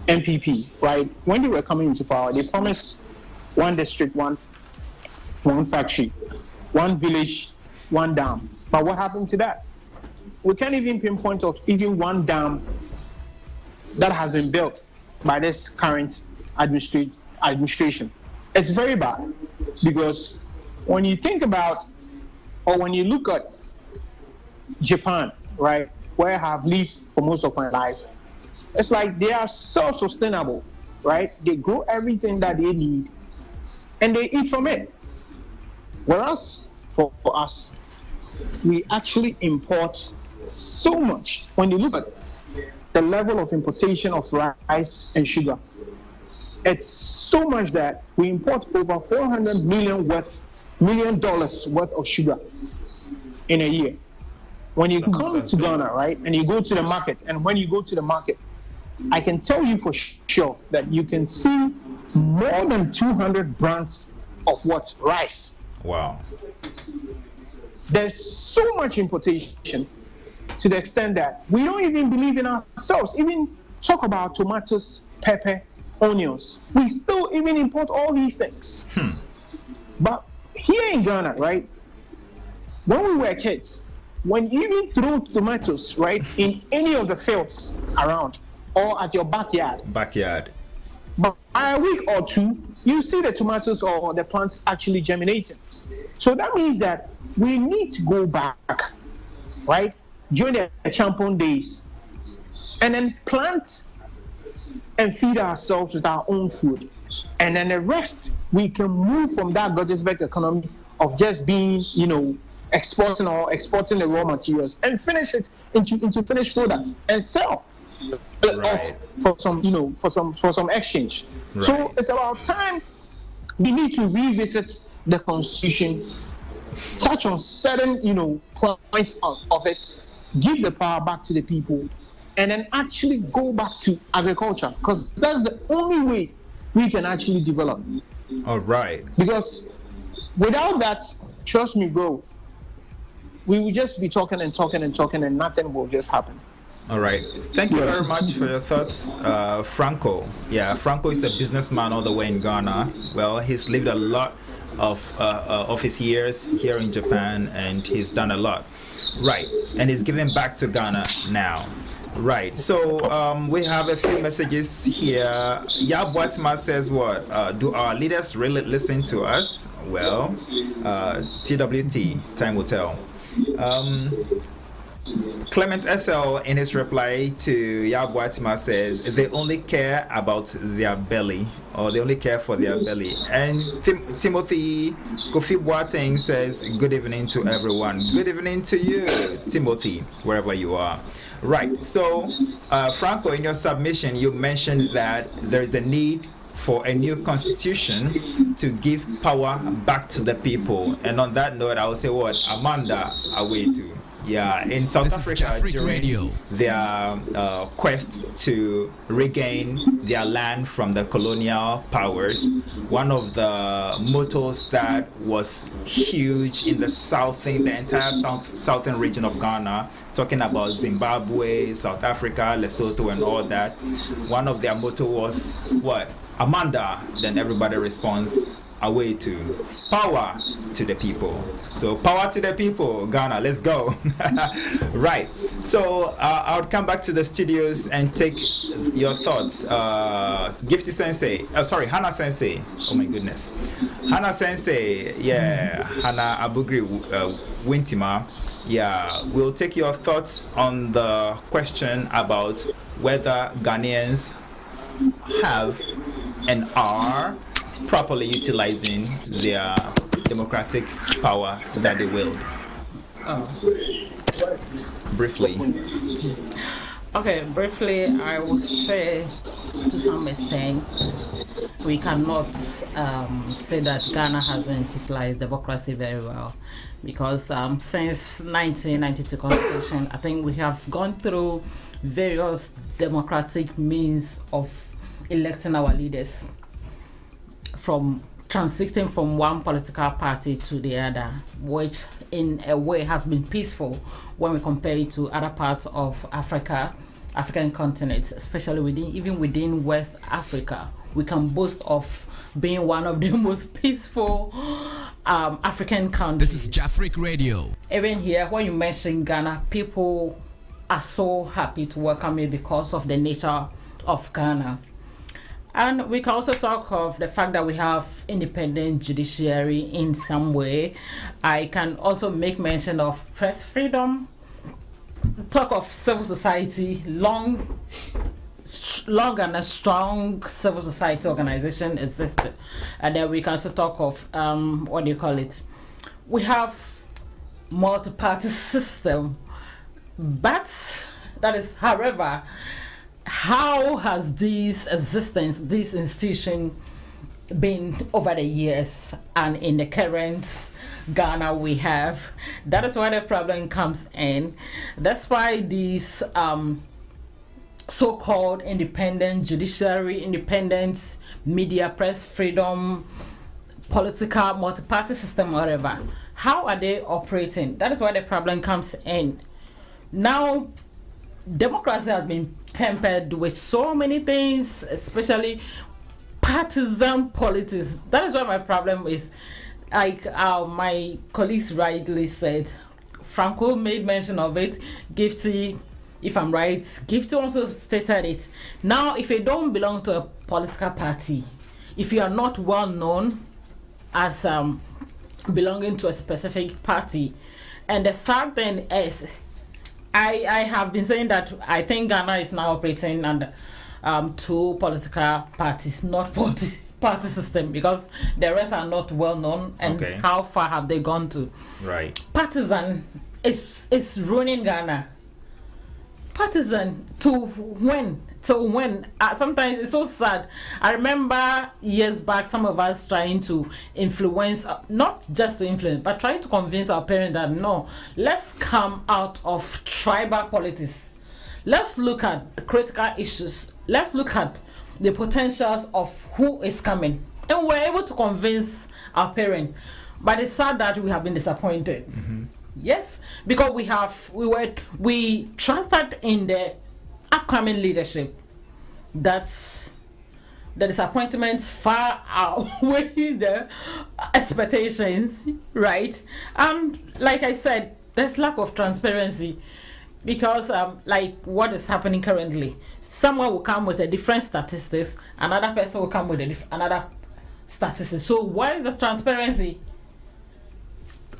MPP, right? When they were coming into power, they promised one district, one factory, one village, one dam. But what happened to that? We can't even pinpoint of even one dam that has been built by this current administration. It's very bad, because when you think about, or when you look at Japan, right, where I have lived for most of my life, it's like they are self-sustainable, right? They grow everything that they need and they eat from it. Whereas for us, we actually import so much. When you look at the level of importation of rice and sugar, it's so much that we import over $400 million worth of sugar in a year. When you come to Ghana, right, and you go to the market, and when you go to the market, I can tell you for sure that you can see more than 200 brands of what? Rice. Wow. There's so much importation to the extent that we don't even believe in ourselves. Even talk about tomatoes, pepper, onions. We still even import all these things. But here in Ghana, right, when we were kids, when you even throw tomatoes, right, in any of the fields around or at your backyard, but by a week or two, you see the tomatoes or the plants actually germinating. So that means that we need to go back, right, during the Champon days, and then plant and feed ourselves with our own food. And then the rest, we can move from that Gottesberg economy of just being, exporting the raw materials and finish it into finished products and sell for some exchange. Right. So it's about time we need to revisit the constitution, touch on certain points of it, give the power back to the people, and then actually go back to agriculture, because that's the only way we can actually develop. All right. Because without that, trust me, bro, we will just be talking and talking and talking, and nothing will just happen. All right. Thank you very much for your thoughts, Franco. Yeah, Franco is a businessman all the way in Ghana. Well, he's lived a lot of his years here in Japan, and he's done a lot. Right. And he's giving back to Ghana now. Right. So we have a few messages here. Yab Watima says what? Do our leaders really listen to us? Well, TWT, time will tell. Clement SL in his reply to Yab Watima says they only care about their belly, or they only care for their belly. And Timothy Kofi Boateng says good evening to everyone. Good evening to you, Timothy, wherever you are. Right. So, Franco, in your submission, you mentioned that there is a need for a new constitution to give power back to the people. And on that note, I will say what? Amanda Awetu. Yeah, in South Africa, during their quest to regain their land from the colonial powers, one of the mottos that was huge in the entire southern region of Ghana, talking about Zimbabwe, South Africa, Lesotho, and all that, one of their motto was what? Amanda, then everybody responds, Awetu. Power to the people. So power to the people, Ghana, let's go. Right. So I'll come back to the studios and take your thoughts. Gifty Sensei, Hannah Sensei. Oh my goodness. Hannah Sensei, yeah, Hannah Abugri Wintima. Yeah, we'll take your thoughts on the question about whether Ghanaians have and are properly utilizing their democratic power that they wield. Briefly. Okay, briefly, I would say to some extent we cannot say that Ghana hasn't utilized democracy very well, because since 1992 Constitution, I think we have gone through various democratic means of electing our leaders, from transiting from one political party to the other, which in a way has been peaceful when we compare it to other parts of Africa, African continents, especially within West Africa. We can boast of being one of the most peaceful African countries. This is Jafric Radio. Even here, when you mention Ghana, people are so happy to welcome you because of the nature of Ghana. And we can also talk of the fact that we have independent judiciary in some way. I can also make mention of press freedom, talk of civil society, long and a strong civil society organization existed. And then we can also talk of, we have multi-party system. But that is, however, how has this institution been over the years and in the current Ghana we have? That is where the problem comes in. That's why these so-called independent judiciary, independent media, press freedom, political multi-party system, whatever, how are they operating? That is where the problem comes in. Now, democracy has been tempered with so many things, especially partisan politics. That is why my problem is, like my colleagues rightly said, Franco made mention of it, Gifty, if I'm right, Gifty also stated it. Now, if you don't belong to a political party, if you are not well known as belonging to a specific party, and the sad thing is, I have been saying that I think Ghana is now operating under two political parties, not party system, because the rest are not well known. And how far have they gone to? Right. Partisan is ruining Ghana. Partisan to when? Sometimes it's so sad. I remember years back, some of us trying to influence, not just to influence, but trying to convince our parents that no, let's come out of tribal politics. Let's look at critical issues. Let's look at the potentials of who is coming. And we're able to convince our parents. But it's sad that we have been disappointed. Mm-hmm. Yes, because we trusted in the upcoming leadership. That's the disappointments far outweighs the expectations, right? And like I said, there's lack of transparency because like what is happening currently, someone will come with a different statistics, another person will come with another statistics. So where is the transparency?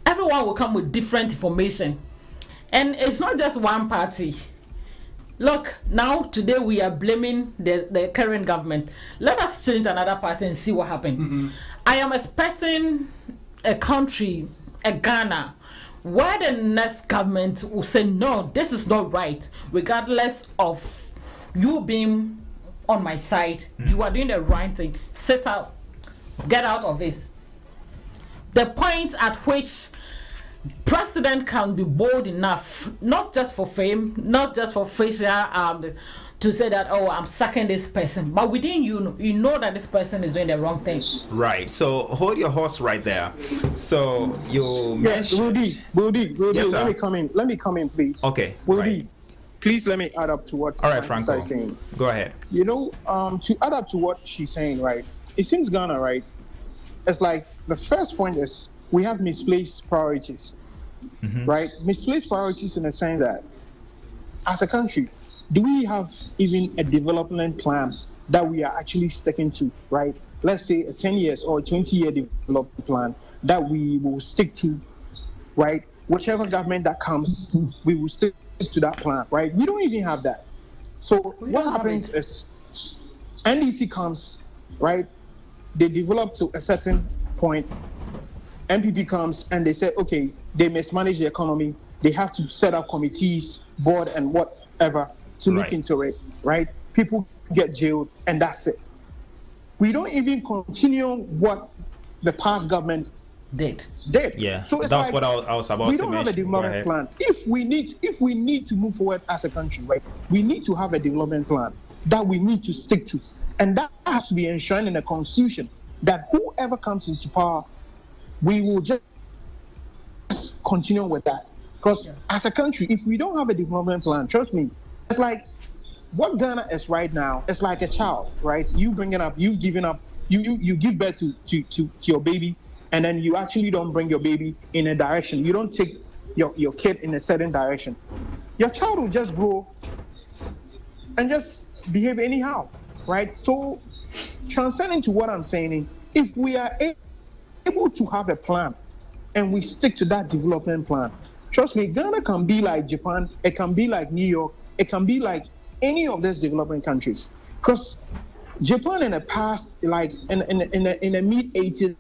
Everyone will come with different information, and it's not just one party. Look, now today we are blaming the current government. Let us change another party and see what happens. Mm-hmm. I am expecting a country, a Ghana, where the next government will say, no, this is not right, regardless of you being on my side. Mm-hmm. You are doing the right thing. Sit out, get out of this. The point at which president can be bold enough, not just for fame, not just for facial, to say that, oh, I'm sacking this person, but within you know that this person is doing the wrong thing. Right. So hold your horse right there. So you mentioned... Wildy, yes, let me come in, please. Okay. Wildy, right. Please let me add up to what Franco is saying. Go ahead. You know, to add up to what she's saying, right? It seems Ghana, right? It's like the first point is we have misplaced priorities, mm-hmm. right? Misplaced priorities in the sense that as a country, do we have even a development plan that we are actually sticking to, right? Let's say a 10 years or a 20-year development plan that we will stick to, right? Whichever government that comes, we will stick to that plan, right? We don't even have that. So what happens is NDC comes, right? They develop to a certain point. MPP comes and they say, okay, they mismanage the economy. They have to set up committees, board, and whatever to look into it, right? People get jailed, and that's it. We don't even continue what the past government did. Yeah, so it's that's like, what I was about to mention. We don't have a development plan. If we need to move forward as a country, right, we need to have a development plan that we need to stick to, and that has to be enshrined in the constitution. That whoever comes into power, we will just continue with that. Because as a country, if we don't have a development plan, trust me, it's like what Ghana is right now, it's like a child, right? You bring it up, you've given up, you give birth to your baby, and then you actually don't bring your baby in a direction. You don't take your kid in a certain direction. Your child will just grow and just behave anyhow, right? So transcending to what I'm saying, if we are able to have a plan and we stick to that development plan, trust me, Ghana can be like Japan, it can be like New York, it can be like any of these developing countries. Because Japan in the past, like in the mid 80s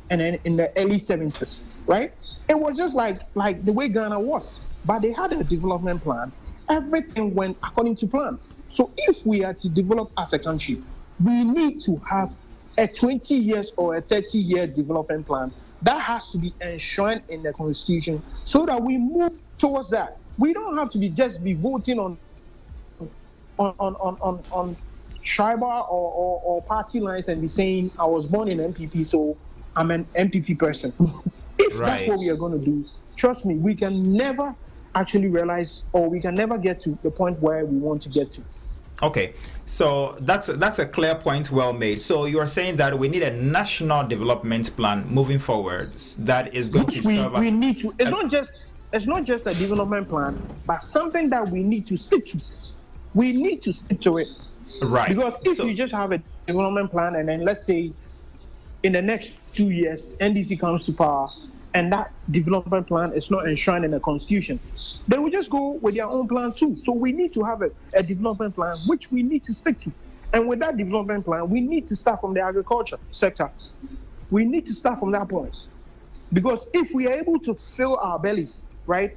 and then in the early 70s, right? It was just like the way Ghana was. But they had a development plan. Everything went according to plan. So if we are to develop as a country, we need to have a 20 years or a 30-year development plan that has to be enshrined in the constitution so that we move towards that. We don't have to be voting on tribal or party lines and be saying I was born in MPP, so I'm an MPP person. If that's what we are going to do, trust me, we can never actually realize, or we can never get to the point where we want to get to. Okay, so that's a clear point, well made. So you are saying that we need a national development plan moving forward that is going to serve us. We need to. It's not just a development plan, but something that we need to stick to. We need to stick to it. Right. Because if you just have a development plan and then let's say in the next 2 years NDC comes to power and that development plan is not enshrined in the constitution, they will just go with their own plan too. So we need to have a development plan which we need to stick to. And with that development plan, we need to start from the agriculture sector. We need to start from that point. Because if we are able to fill our bellies, right,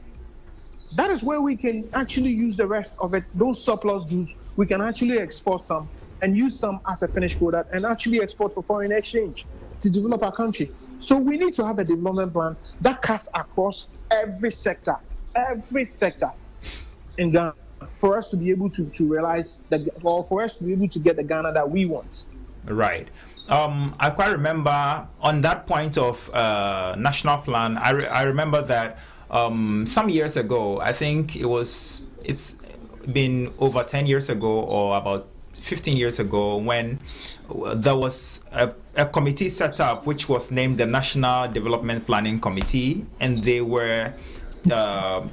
that is where we can actually use the rest of it. Those surplus goods, we can actually export some and use some as a finished product and actually export for foreign exchange to develop our country. So we need to have a development plan that cuts across every sector in Ghana for us to be able to realize or for us to be able to get the Ghana that we want. Right. I quite remember on that point of national plan, I remember that some years ago, I think it's been over 10 years ago or about 15 years ago, when there was a committee set up which was named the National Development Planning Committee, and they were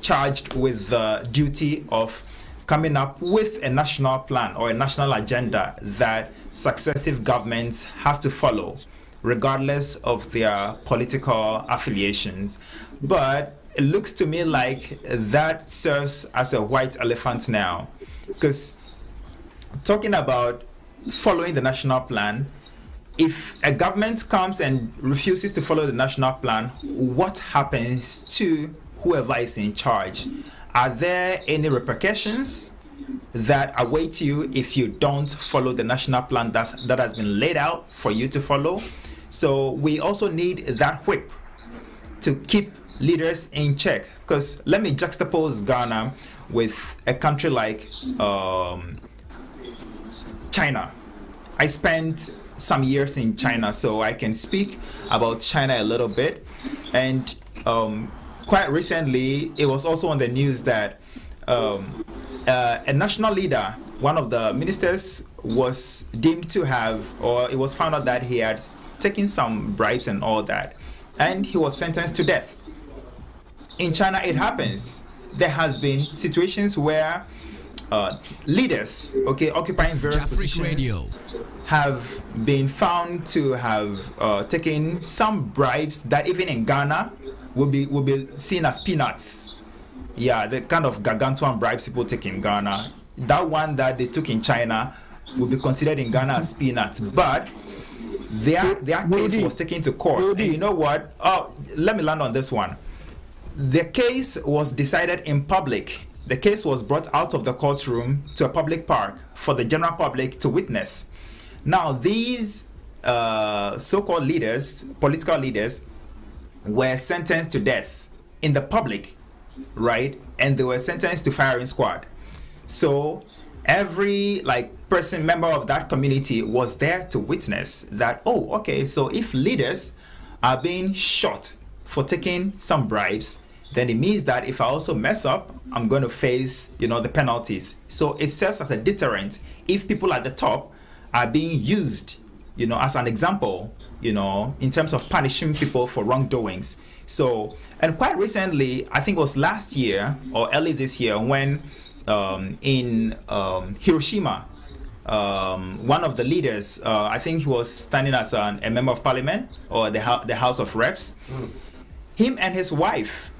charged with the duty of coming up with a national plan or a national agenda that successive governments have to follow, regardless of their political affiliations. But it looks to me like that serves as a white elephant now, because talking about following the national plan, if a government comes and refuses to follow the national plan, what happens to whoever is in charge? Are there any repercussions that await you if you don't follow the national plan that has been laid out for you to follow? So we also need that whip to keep leaders in check. Because let me juxtapose Ghana with a country like China. I spent some years in China, so I can speak about China a little bit. And quite recently, it was also on the news that a national leader, one of the ministers, was deemed to have, or it was found out that he had taken some bribes and all that, and he was sentenced to death. In China, it happens. There has been situations where leaders, occupying various positions, have been found to have taken some bribes that even in Ghana will be seen as peanuts. Yeah, the kind of gargantuan bribes people take in Ghana. That one that they took in China will be considered in Ghana as peanuts. But their case was taken to court. And you know what? Oh, let me land on this one. The case was decided in public. The case was brought out of the courtroom to a public park for the general public to witness. Now, these so-called leaders, political leaders, were sentenced to death in the public, right? And they were sentenced to firing squad. So every member of that community was there to witness that, so if leaders are being shot for taking some bribes, then it means that if I also mess up, I'm going to face, the penalties. So it serves as a deterrent if people at the top are being used, as an example, in terms of punishing people for wrongdoings. So, and quite recently, I think it was last year or early this year, when in Hiroshima, one of the leaders, I think he was standing as a member of parliament or the House of Reps, him and his wife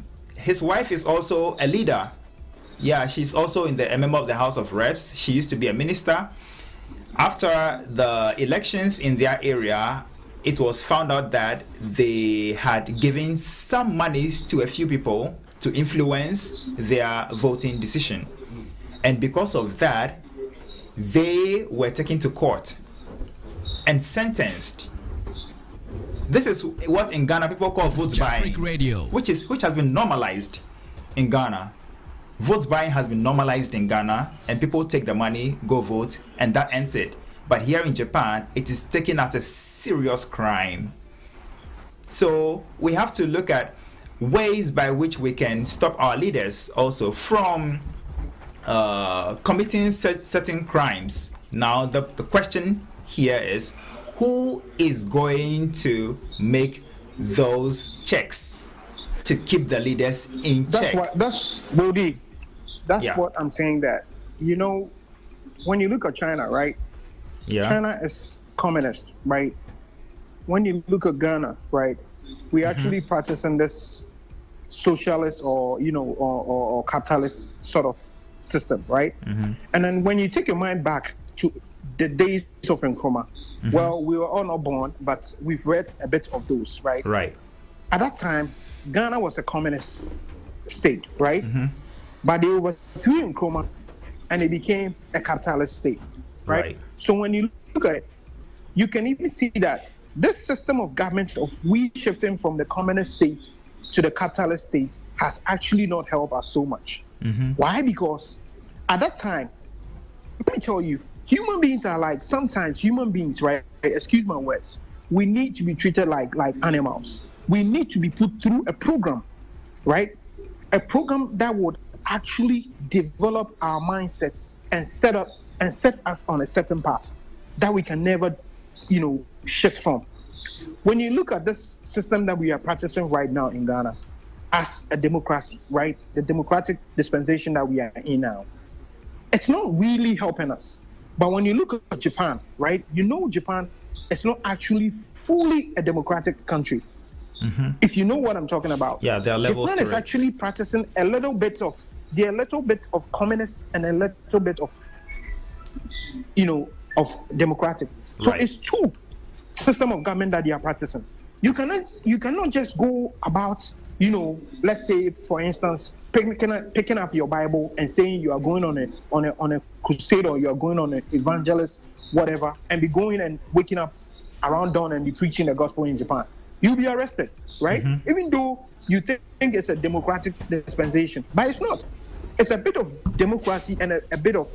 is also a leader. Yeah, she's also a member of the House of Reps. She used to be a minister. After the elections in their area, it was found out that they had given some monies to a few people to influence their voting decision. And because of that, they were taken to court and sentenced. This is what in Ghana people call vote buying, which has been normalized in Ghana. Vote buying has been normalized in Ghana, and people take the money, go vote, and that ends it. But here in Japan, it is taken as a serious crime. So we have to look at ways by which we can stop our leaders also from committing certain crimes. Now, the question here is, who is going to make those checks to keep the leaders in check? That's what I'm saying, that, when you look at China, right? Yeah. China is communist, right? When you look at Ghana, right, we actually practicing this socialist or capitalist sort of system, right? And then when you take your mind back to the days of Nkrumah, well, we were all not born, but we've read a bit of those, right? Right. At that time, Ghana was a communist state, right? But they overthrew Nkrumah and it became a capitalist state, right? So when you look at it, you can even see that this system of government of we shifting from the communist state to the capitalist state has actually not helped us so much. Why? Because at that time, let me tell you, human beings are like, sometimes human beings, right? Excuse my words. We need to be treated like animals. We need to be put through a program, right? A program that would actually develop our mindsets and set us on a certain path that we can never, shift from. When you look at this system that we are practicing right now in Ghana as a democracy, right? The democratic dispensation that we are in now, it's not really helping us. But when you look at Japan, right? Japan is not actually fully a democratic country. If you know what I'm talking about. Yeah, there are levels Japan to is it. actually practicing a little bit of communist and a little bit of, of democratic. So Right. it's two system of government that they are practicing. You cannot just go about, let's say, for instance, picking up your Bible and saying you are going on a crusade, or you are going on an evangelist, whatever, and be going and waking up around dawn and be preaching the gospel in Japan. You'll be arrested, right? Even though you think it's a democratic dispensation, but it's not. It's a bit of democracy and a bit of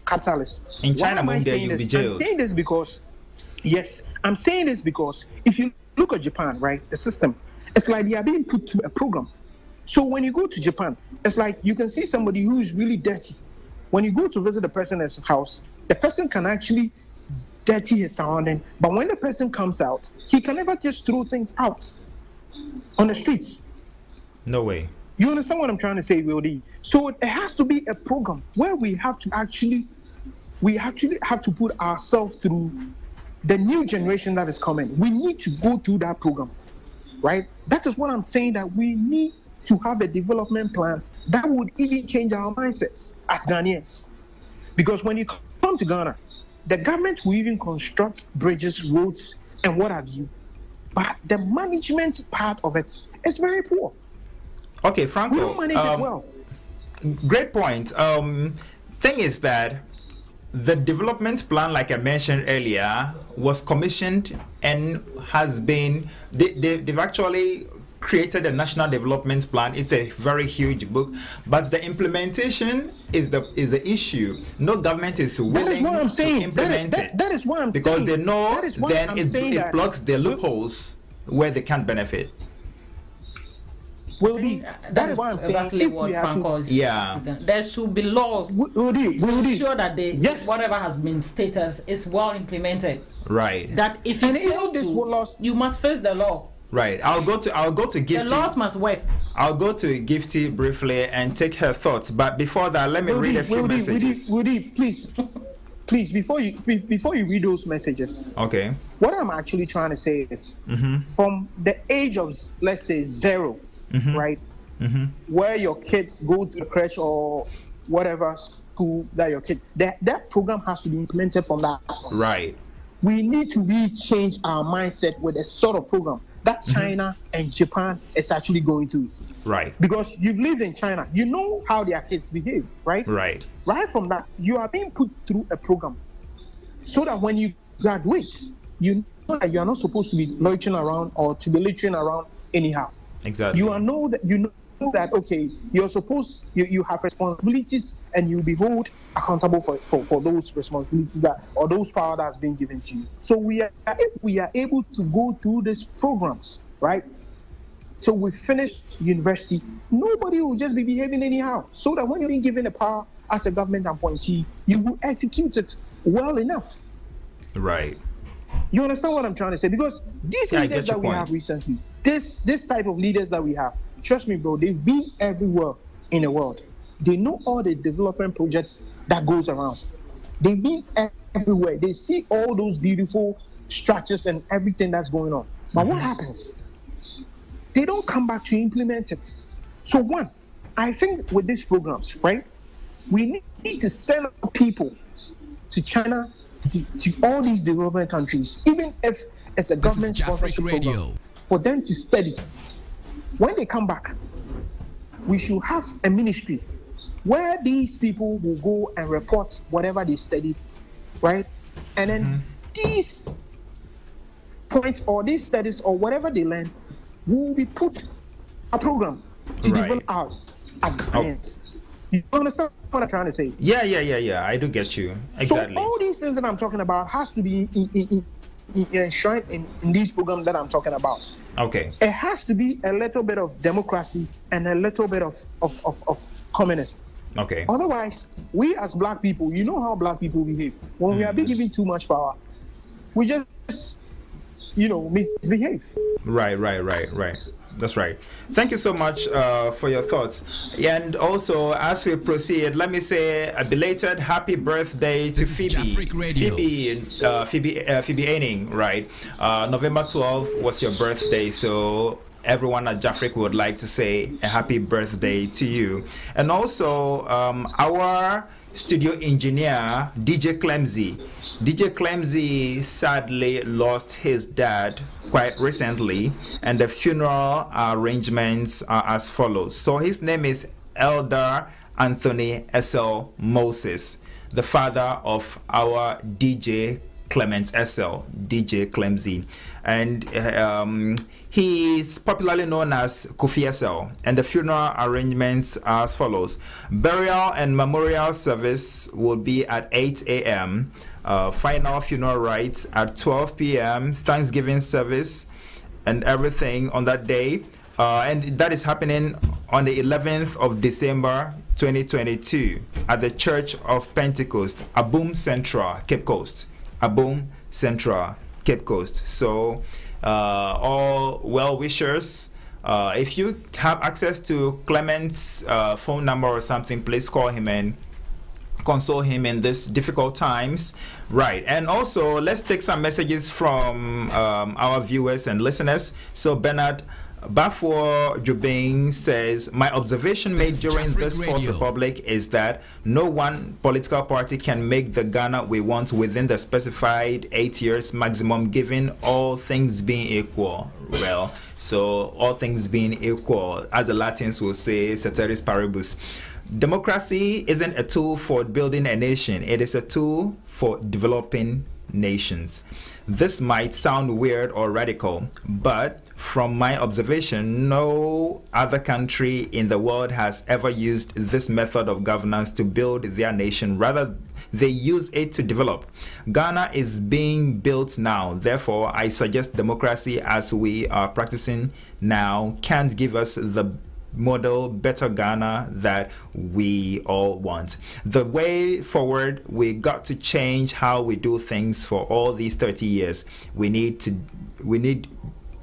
capitalism. In Why China, am I Monday, saying you'll be this? jailed. I'm saying this because if you look at Japan, right, the system, it's like they are being put through a program. So when you go to Japan, it's like you can see somebody who is really dirty. When you go to visit the person's house, the person can actually dirty his surrounding, but when the person comes out, he can never just throw things out on the streets. No way. You understand what I'm trying to say, Wildy? So it has to be a program where we actually have to put ourselves through the new generation that is coming. We need to go through that program, right? That is what I'm saying, that we need to have a development plan that would even change our mindsets as Ghanaians. Because when you come to Ghana, the government will even construct bridges, roads, and what have you. But the management part of it is very poor. Okay, Franco. We don't manage it well. Great point. Thing is that the development plan, like I mentioned earlier, was commissioned and has been. They've actually created a national development plan. It's a very huge book, but the implementation is the issue. No government is willing to implement it. That is what I'm saying. Because they know then it that blocks the loopholes where they can't benefit. Will be. That That is is why I'm saying exactly if what we are Franco to, is. Yeah. There should be laws will to be. ensure that Yes. whatever has been stated is well implemented. Right. That if you And fail even this to, will lost. you must face the law. Right. I'll go to The Gifty. laws must work. I'll go to Gifty briefly and take her thoughts. But before that, let me read a few messages. Woody, please, before you read those messages, Okay. what I'm actually trying to say is, from the age of, let's say, 0, right, where your kids go to the crèche or whatever school that your kid, that program has to be implemented from that point. Right. We need to really change our mindset with a sort of program that China and Japan is actually going to. Right. Because you've lived in China, you know how their kids behave, right? Right. Right from that, you are being put through a program so that when you graduate, you know that you are not supposed to be loitering around or to be littering around anyhow. Exactly. You know that okay, you're supposed you have responsibilities and you'll be held accountable for those responsibilities that or those power that's been given to you. So if we are able to go through these programs, right? So we finish university, nobody will just be behaving anyhow. So that when you're being given a power as a government appointee, you will execute it well enough. Right. You understand what I'm trying to say? Because these leaders that we have recently, this type of leaders that we have, trust me, bro, they've been everywhere in the world. They know all the development projects that goes around. They've been everywhere. They see all those beautiful structures and everything that's going on. But what happens? They don't come back to implement it. So one, I think with these programs, right, we need to send people to China, to all these development countries, even if it's a government sponsorship program, for them to study. When they come back, we should have a ministry where these people will go and report whatever they studied, right? And then these points or these studies or whatever they learn will be put a program to develop ours as Ghanaians. You understand what I'm trying to say? Yeah. I do get you. Exactly. So all these things that I'm talking about has to be enshrined in these programs that I'm talking about. Okay. It has to be a little bit of democracy and a little bit of communism. Okay. Otherwise, we as black people, you know how black people behave. When we are being given too much power, we just, misbehave. Right. That's right. Thank you so much for your thoughts. And also, as we proceed, let me say a belated happy birthday to Phoebe. Phoebe Aining, right? November 12th was your birthday, so everyone at Jafric would like to say a happy birthday to you. And also, our studio engineer, DJ Clemsy. DJ Clemsy sadly lost his dad quite recently, and the funeral arrangements are as follows. So his name is Elder Anthony S.L. Moses, the father of our DJ Clement S.L., DJ Clemsy. And he is popularly known as Kofi S.L. And the funeral arrangements are as follows. Burial and memorial service will be at 8 a.m., final funeral rites at 12 p.m., Thanksgiving service and everything on that day. And that is happening on the 11th of December 2022 at the Church of Pentecost, Aboom Central, Cape Coast. Aboom Central, Cape Coast. So all well-wishers, if you have access to Clement's phone number or something, please call him and console him in these difficult times. Right. And also, let's take some messages from our viewers and listeners. So Bernard Bafo Jubing says, my observation made during this Fourth Republic is that no one political party can make the Ghana we want within the specified 8 years maximum, given all things being equal. Well, so all things being equal, as the Latins will say, ceteris paribus. Democracy isn't a tool for building a nation. It is a tool for developing nations. This might sound weird or radical, but from my observation, no other country in the world has ever used this method of governance to build their nation. Rather, they use it to develop. Ghana is being built now. Therefore, I suggest democracy as we are practicing now can't give us the model, better Ghana that we all want. The way forward, we got to change how we do things for all these 30 years. We need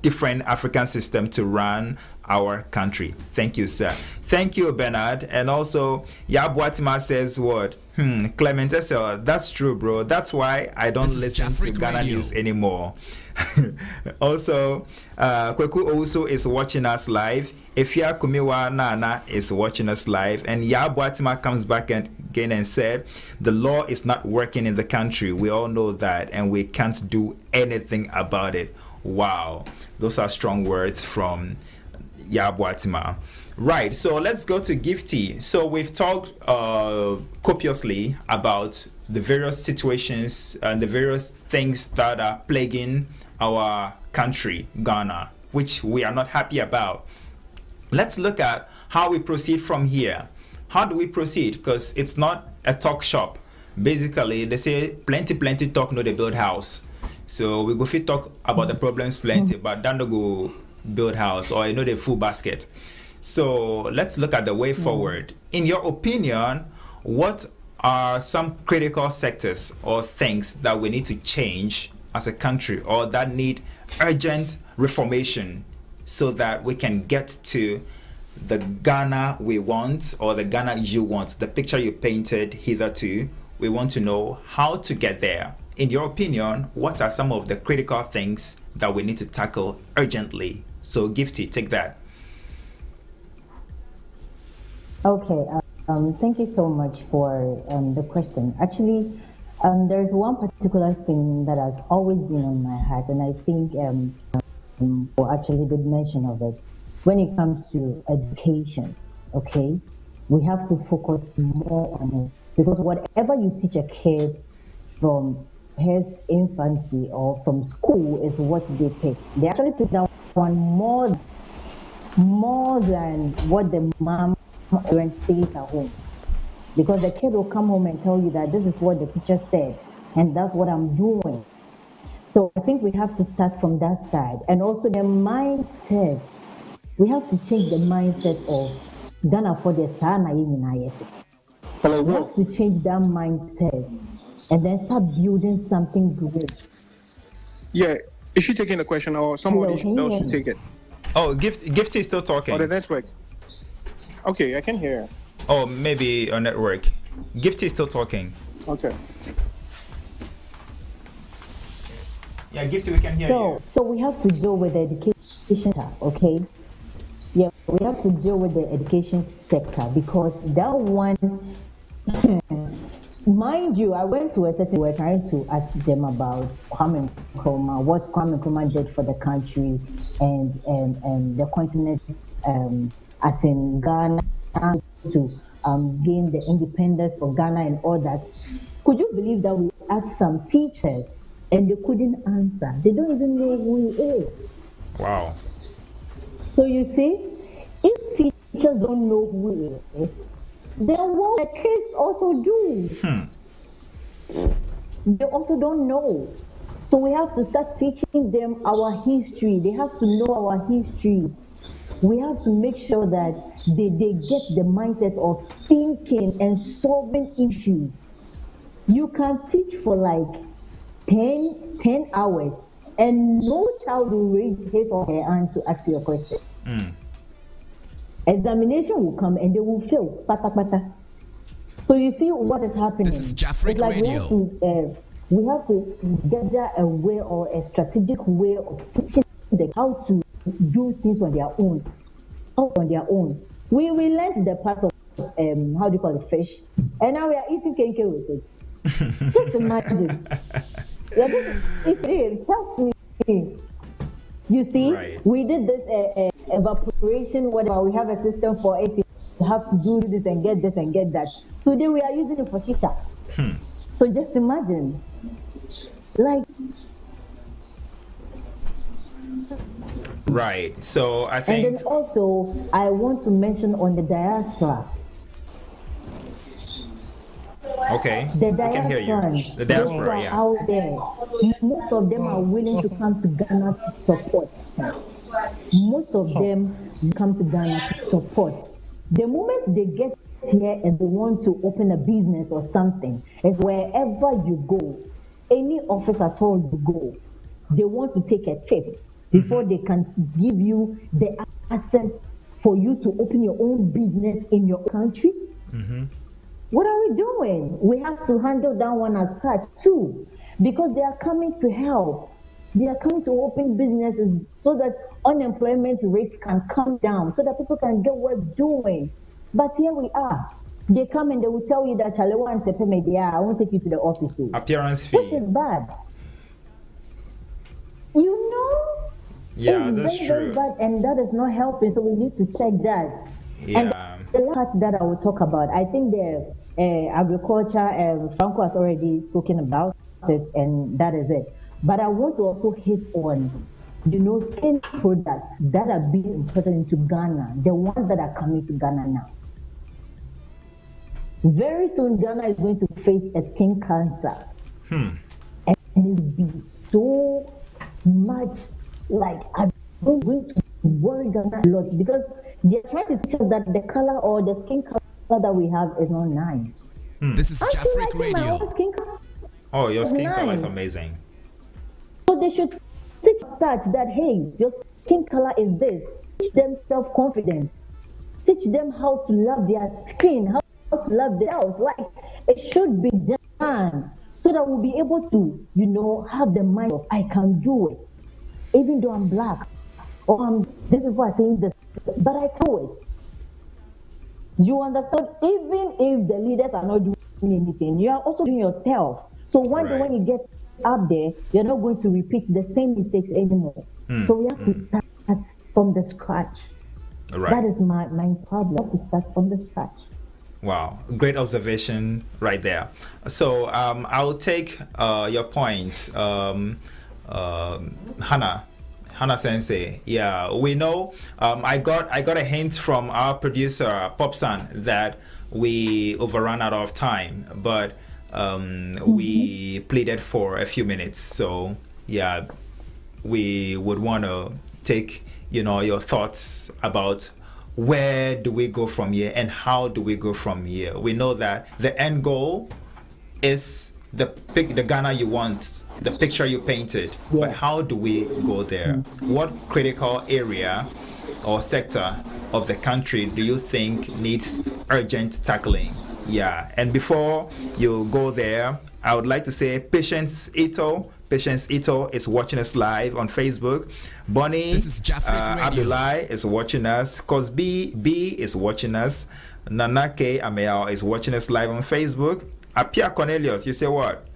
different African system to run our country. Thank you, sir. Thank you, Bernard. And also, Yabuatima says what? Clement SL, that's true, bro. That's why I don't listen to Ghana News anymore. Also, Kweku also is watching us live. Ifya Kumiwa Nana is watching us live. And Yabuatima comes back again and said, the law is not working in the country. We all know that, and we can't do anything about it. Wow. Those are strong words from Yabuatima. Right, so let's go to Gifty. So we've talked copiously about the various situations and the various things that are plaguing our country, Ghana, which we are not happy about. Let's look at how we proceed from here. How do we proceed? Because it's not a talk shop. Basically, they say plenty talk, no they build house. So we go fit talk about the problems plenty, but don't go build house or the full basket. So let's look at the way forward. In your opinion, what are some critical sectors or things that we need to change as a country or that need urgent reformation so that we can get to the Ghana we want or the Ghana you want, the picture you painted hitherto? We want to know how to get there. In your opinion, what are some of the critical things that we need to tackle urgently? So Gifty, take that. Okay, thank you so much for the question. Actually, there's one particular thing that has always been on my heart, and I think actually did mention of it. When it comes to education, okay, we have to focus more on it, because whatever you teach a kid from his infancy or from school is what they pick. They actually pick that one more than what the mom parents say at home, because the kid will come home and tell you that this is what the teacher said and that's what I'm doing. So I think we have to start from that side. And also the mindset, we have to change the mindset of Ghana for the sana. We have to change that mindset and then start building something great. Yeah, is she taking the question or somebody else should take it? Oh, Gifty is still talking. Oh, the network. Okay, I can hear. Oh, maybe a network. Gifty is still talking. Okay. Yeah, Gifty, we can hear you. So we have to deal with the education sector, okay? Yeah, we have to deal with the education sector because that one, mind you, I went to a certain, we were trying to ask them about Kwame Nkrumah, what Kwame Nkrumah did for the country and the continent, as in Ghana, to gain the independence for Ghana and all that. Could you believe that we asked some teachers and they couldn't answer? They don't even know who he is. Wow. So you see, if teachers don't know who he is, then what the kids also do. They also don't know. So we have to start teaching them our history. They have to know our history. We have to make sure that they get the mindset of thinking and solving issues. You can teach for like 10 hours and no child will raise his or her hand to ask you a question. Examination will come and they will fail. So you see what is happening. This is Jafric like Radio. We have to gather a way or a strategic way of teaching them how to do things on their own. We learned the part of how do you call it, fish, and now we are eating kenke with it. Just imagine. You see, right. We did this evaporation, whatever. We have a system for it. You have to do this and get this and get that. Today we are using it for shisha. So just imagine, like. Right. So I think. And then also, I want to mention on the diaspora. Okay. The diaspora, I can hear you. The diaspora, yeah. Out there, most of them are willing to come to Ghana to support. most of them come to Ghana to support. The moment they get here and they want to open a business or something, is wherever you go, any office at all you go, they want to take a tip before they can give you the access for you to open your own business in your country. What are we doing? We have to handle that one as such too, because they are coming to help. They are coming to open businesses so that unemployment rates can come down, so that people can get work doing. But here we are. They come and they will tell you that I won't take you to the office. Appearance fee. Which is bad. You know? Yeah, it's that's very, true. very bad, and that is not helping, so we need to check that. Yeah. And the last part that I will talk about, I think the agriculture, Franco has already spoken about it, and that is it. But I want to also hit on, skin products that are being imported into Ghana, the ones that are coming to Ghana now. Very soon, Ghana is going to face a skin cancer. And it will be so much like, I'm going to worry Ghana a lot, because they're trying to teach us that the color or the skin color that we have is not nice. This is Jafric Radio. Oh, your skin color is amazing. So they should teach such that, hey, your skin color is this. Teach them self-confidence. Teach them how to love their skin, how to love themselves. Like, it should be done so that we'll be able to, have the mind of, I can do it. Even though I'm black, or this is why I'm saying this, but I can do it. You understand? Even if the leaders are not doing anything, you are also doing yourself. So one day when you get up there, you're not going to repeat the same mistakes anymore. So we have to start from the scratch. Right. That is my problem. We have to start from the scratch. Wow, great observation right there. So I'll take your point, Hannah Sensei. Yeah, we know. I got a hint from our producer Popsan that we overran out of time, but we pleaded for a few minutes. So yeah, we would want to take your thoughts about where do we go from here and how do we go from here. We know that the end goal is the Ghana you want, the picture you painted, but how do we go there? What critical area or sector of the country do you think needs urgent tackling? Yeah, and before you go there, I would like to say Patience Ito is watching us live on Facebook. Bonnie Abdullah is watching us. Cosby B is watching us. Nanake Ameal is watching us live on Facebook. Apia Cornelius, you say what?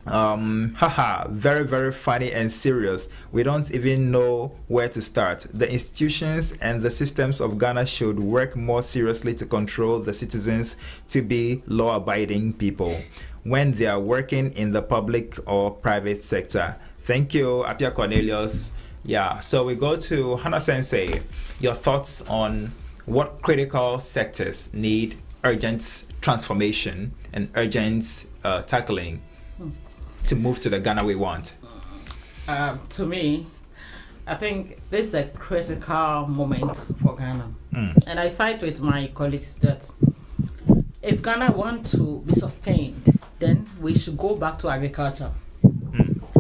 Very, very funny and serious. We don't even know where to start. The institutions and the systems of Ghana should work more seriously to control the citizens to be law-abiding people when they are working in the public or private sector. Thank you, Apia Cornelius. Yeah, so we go to Hannah Sensei. Your thoughts on what critical sectors need urgent transformation and urgent tackling to move to the Ghana we want? To me, I think this is a critical moment for Ghana. And I side with my colleagues that if Ghana want to be sustained, then we should go back to agriculture.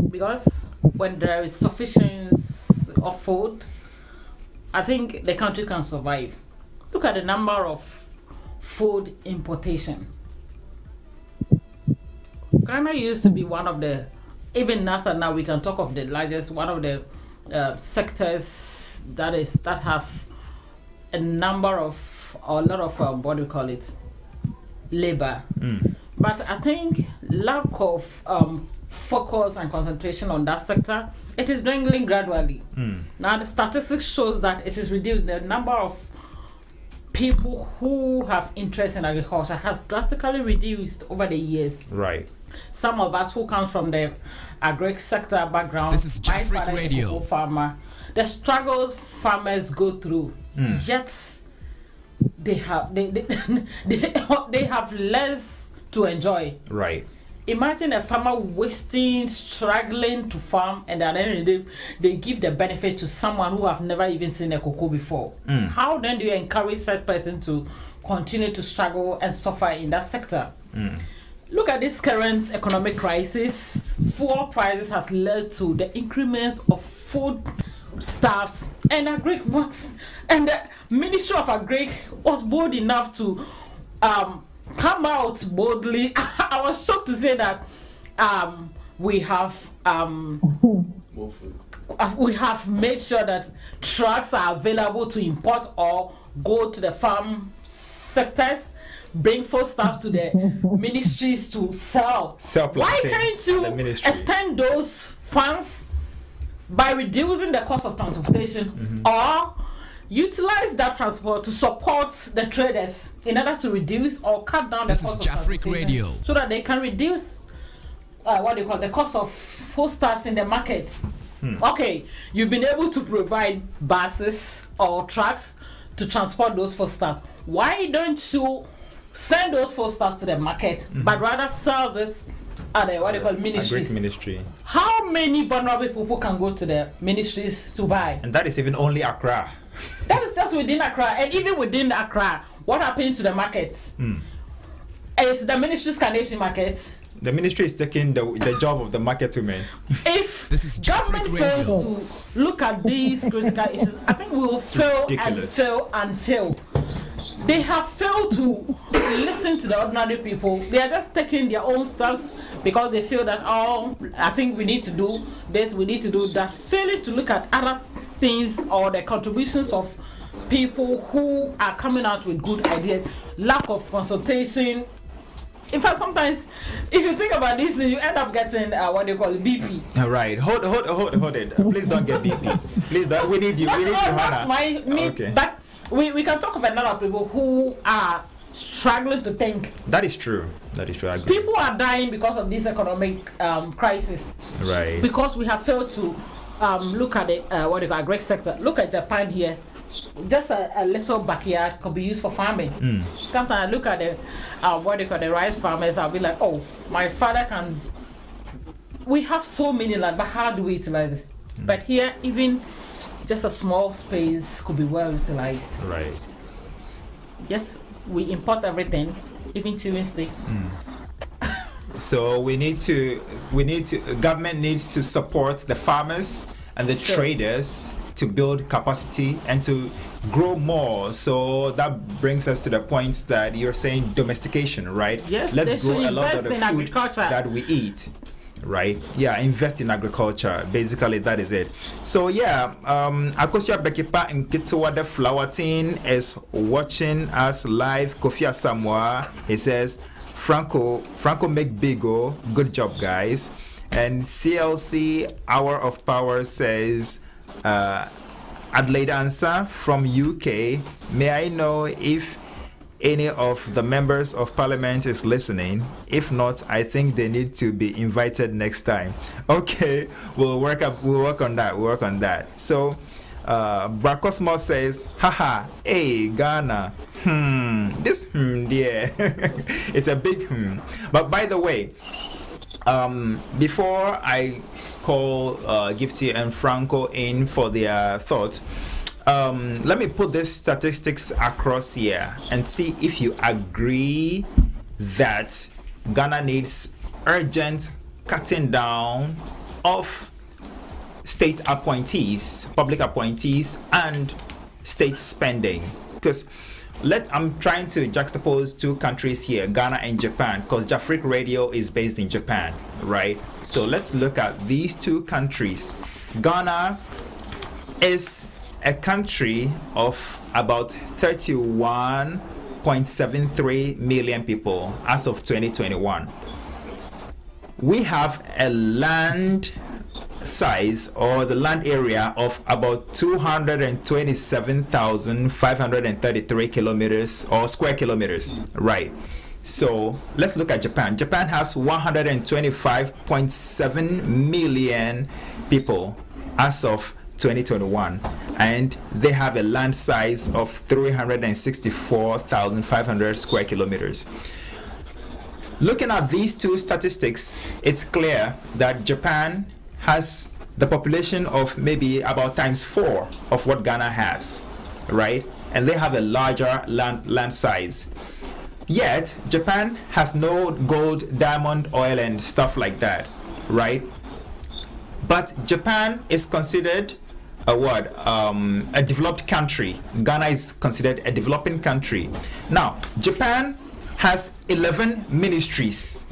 Because when there is sufficiency of food, I think the country can survive. Look at the number of food importation. Ghana used to be one of the, even NASA now we can talk of the largest, one of the sectors that have a number of, or a lot of what do you call it, labor. But I think lack of focus and concentration on that sector, it is dwindling gradually. Now the statistics shows that it is reduced. The number of people who have interest in agriculture has drastically reduced over the years. Right. Some of us who come from the agri sector background, this is Jafric Radio. Farmer, the struggles farmers go through, yet they have they have less to enjoy. Right. imagine a farmer wasting, struggling to farm, and at the end of the day, they give the benefit to someone who have never even seen a cocoa before. How then do you encourage such person to continue to struggle and suffer in that sector? Look at this current economic crisis. Fuel prices has led to the increments of food stuffs and agri works, and the Ministry of Agri was bold enough to come out boldly. I was shocked to say that we have made sure that trucks are available to import or go to the farm sectors, bring foodstuffs to the ministries to sell. Why can't you extend those funds by reducing the cost of transportation, or utilize that transport to support the traders in order to reduce or cut down the cost of transportation, so that they can reduce the cost of foodstuffs in the market? Okay, you've been able to provide buses or trucks to transport those foodstuffs. Why don't you send those foodstuffs to the market, but rather sell this at the ministries? Ministry. How many vulnerable people can go to the ministries to buy? And that is even only Accra. That is just within Accra, and even within Accra, what happens to the markets? Is the ministry's carnation market? The ministry is taking the job of the market women. If government fails to look at these critical issues, I think we will fail and fail and fail. They have failed to listen to the ordinary people. They are just taking their own steps because they feel that, I think we need to do this, we need to do that. Failing to look at other things or the contributions of people who are coming out with good ideas. Lack of consultation. In fact, sometimes, if you think about this, you end up getting BP. All right, hold it. Please don't get BP. Please, we need you. We need you, Hannah. Okay. But we can talk of a lot of people who are struggling to think. That is true. I agree. People are dying because of this economic crisis. Right. Because we have failed to look at the agri sector. Look at Japan here. Just a little backyard could be used for farming. Sometimes I look at the rice farmers, I'll be like, oh, my father can. We have so many land, but how do we utilize it? But here, even just a small space could be well utilized. Right. Yes, we import everything, even chewing stick. So government needs to support the farmers and the traders to build capacity and to grow more. So that brings us to the point that you're saying domestication, right? Yes, let's grow a lot of the food that we eat, right? Yeah, invest in agriculture. Basically, that is it. So yeah, Akosia Bekipa and Kitsuwa the Flower Team is watching us live. Kofi Asamoah, he says, Franco make bigo. Good job, guys. And CLC Hour of Power says, Adelaide Ansah from UK, may I know if any of the members of parliament is listening? If not, I think they need to be invited next time. Okay, we'll work on that. So Bracosmo says, haha, hey Ghana, this yeah. It's a big But by the way, before I call Gifty and Franco in for their thoughts, let me put these statistics across here and see if you agree that Ghana needs urgent cutting down of state appointees, public appointees, and state spending. Because I'm trying to juxtapose two countries here, Ghana and Japan, because Jafric Radio is based in Japan, right? So let's look at these two countries. Ghana is a country of about 31.73 million people as of 2021. We have a land size, or the land area, of about 227,533 kilometers or square kilometers, right? So let's look at Japan. Japan has 125.7 million people as of 2021, and they have a land size of 364,500 square kilometers. Looking at these two statistics, it's clear that Japan has the population of maybe about times 4 of what Ghana has, right? And they have a larger land size. Yet, Japan has no gold, diamond, oil, and stuff like that, right? But Japan is considered a developed country. Ghana is considered a developing country. Now, Japan has 11 ministries.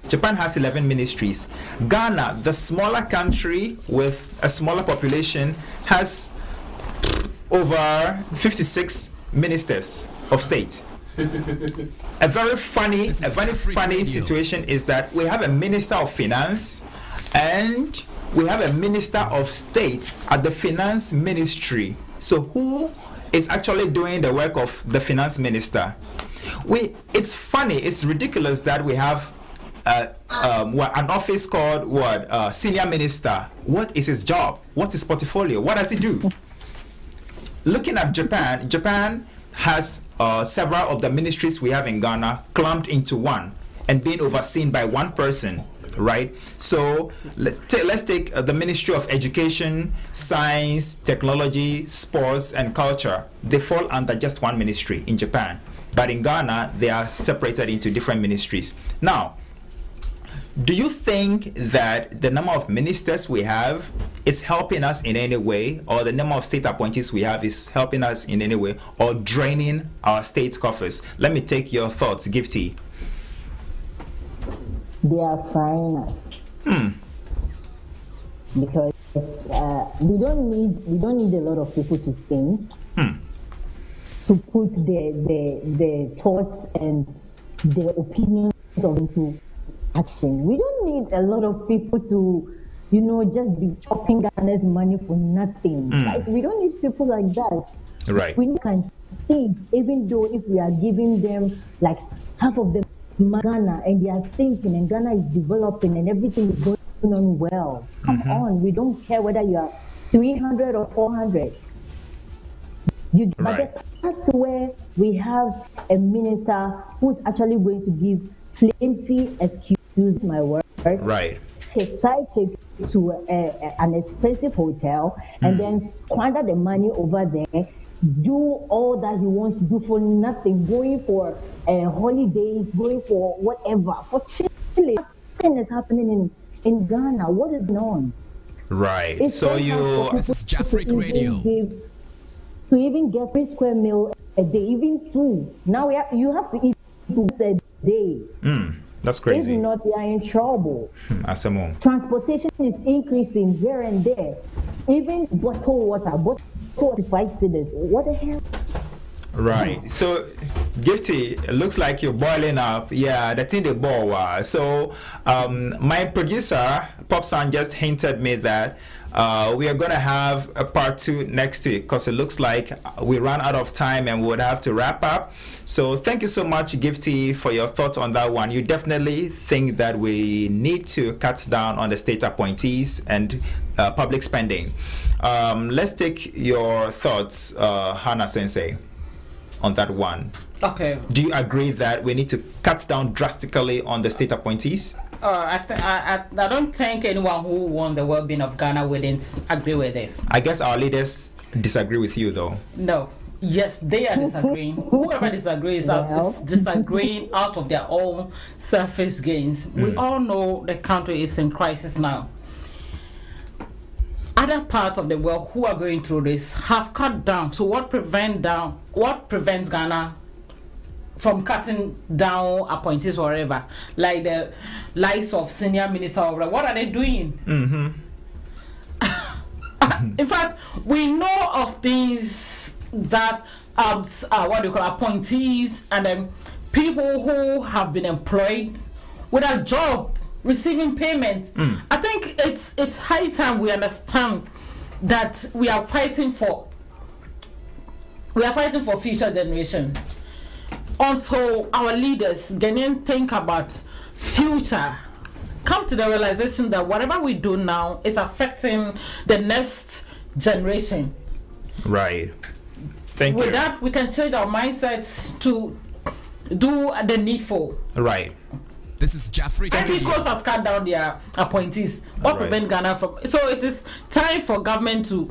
Japan has 11 ministries. Ghana, the smaller country with a smaller population, has over 56 ministers of state. A very funny situation is that we have a minister of finance and we have a minister of state at the finance ministry. So who is actually doing the work of the finance minister? It's funny, it's ridiculous that we have an office called senior minister. What is his job? What's his portfolio? What does he do? Looking at Japan has several of the ministries we have in Ghana clumped into one and being overseen by one person, right? So let's take the Ministry of Education, Science, Technology, Sports, and Culture. They fall under just one ministry in Japan. But in Ghana, they are separated into different ministries. Now, do you think that the number of ministers we have is helping us in any way, or the number of state appointees we have is helping us in any way, or draining our state coffers? Let me take your thoughts, Gifty. They are frying us. Because we don't need a lot of people to think. To put their thoughts and their opinions into action. We don't need a lot of people to, just be chopping Ghana's money for nothing. Like, we don't need people like that. Right. We can think, even though if we are giving them like half of them Ghana and they are thinking and Ghana is developing and everything is going on well. Come on, we don't care whether you are 300 or 400. But that's where we have a minister who's actually going to give plenty, excuse my word, right, his side chick to an expensive hotel and then squander the money over there, do all that he wants to do for nothing, going for holidays, going for whatever, for chilling. Nothing is happening in Ghana. What is known? Right. It's so This is Jafric Radio. To even get 3 square meal a day, even 2. Now you have to eat 2 a day. That's crazy. If not, you are in trouble. Asamo. Transportation is increasing here and there. Even bottled water, 45 cedis. What the hell? Right. So, Gifty, it looks like you're boiling up. Yeah, that's in the ball. So, my producer, Popsan, just hinted me that we are going to have a part 2 next week because it looks like we ran out of time and we would have to wrap up. So thank you so much, Gifty, for your thoughts on that one. You definitely think that we need to cut down on the state appointees and public spending. Let's take your thoughts, Hannah Sensei, on that one. Okay. Do you agree that we need to cut down drastically on the state appointees? I don't think anyone who wants the well-being of Ghana wouldn't agree with this. I guess our leaders disagree with you, though. No. Yes, they are disagreeing. Whoever disagrees is disagreeing out of their own selfish gains. We all know the country is in crisis now. Other parts of the world who are going through this have cut down. So what prevents Ghana from cutting down appointees or whatever, like the likes of senior minister or whatever? What are they doing? In fact, we know of things that appointees and then people who have been employed with a job receiving payment. I think it's high time we understand that we are fighting for future generation. Until our leaders Ghanaian think about future, come to the realization that whatever we do now is affecting the next generation. Right. Thank you. With that, we can change our mindsets to do the needful. Right. This is Jeffrey. Ivory Coast has cut down their appointees. What prevent Ghana from? So it is time for government to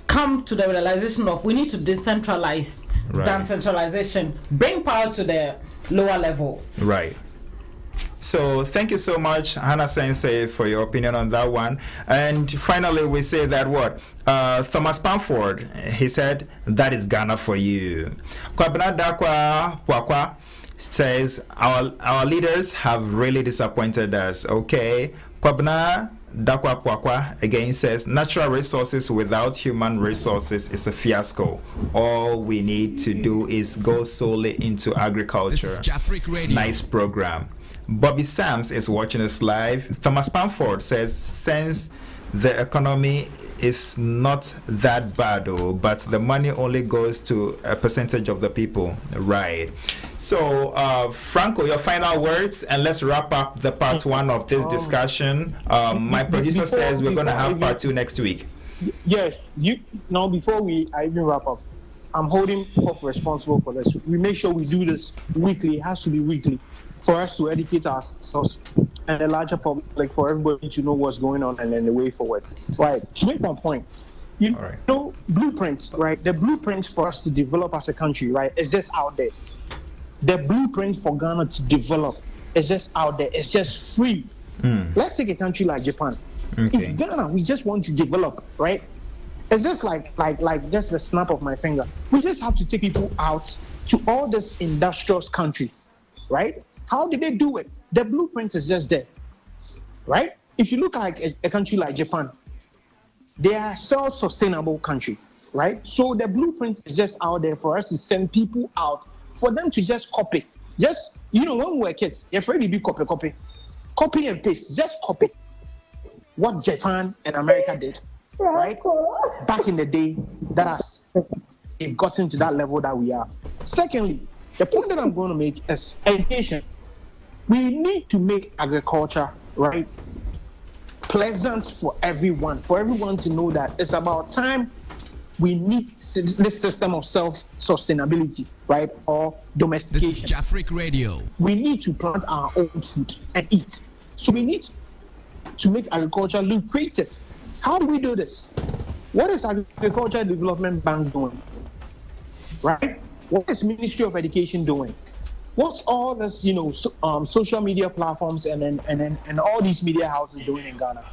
come to the realization of we need to decentralize than centralization. Bring power to the lower level. Right. So thank you so much, Hannah Sensei, for your opinion on that one. And finally, we say that Thomas Pamford, he said, that is Ghana for you. Kwabena Dakwa Pwakwa says, our leaders have really disappointed us. Okay. Kwabena Dakwa Pwakwa again says, natural resources without human resources is a fiasco. All we need to do is go solely into agriculture. This is Jafric Radio. Nice program. Bobby Sams is watching us live. Thomas Pamford says, since the economy is not that bad, but the money only goes to a percentage of the people. Right. So, Franco, your final words, and let's wrap up the part one of this discussion. My producer says we're going to have part two next week. Yes. Before I even wrap up, I'm holding Pop responsible for this. We make sure we do this weekly. It has to be weekly, for us to educate ourselves and the larger public, for everybody to know what's going on and then the way forward. Right. To make one point, know, blueprints, right? The blueprint for us to develop as a country, right, is just out there. The blueprint for Ghana to develop is just out there. It's just free. Let's take a country like Japan. Okay. If Ghana, we just want to develop, right? It's just like just the snap of my finger. We just have to take people out to all this industrious country, right? How did they do it? The blueprint is just there, right? If you look at a country like Japan, they are self-sustainable country, right? So the blueprint is just out there for us to send people out, for them to just copy. Just, when we were kids, you're afraid to do copy and paste, just copy what Japan and America did, right? Back in the day, that has gotten to that level that we are. Secondly, the point that I'm going to make is education. We need to make agriculture, right, pleasant for everyone to know that it's about time we need this system of self-sustainability, right, or domestication. This is Jafric Radio. We need to plant our own food and eat. So we need to make agriculture lucrative. How do we do this? What is Agricultural Development Bank doing, right? What is Ministry of Education doing? What's all this, social media platforms and all these media houses doing in Ghana?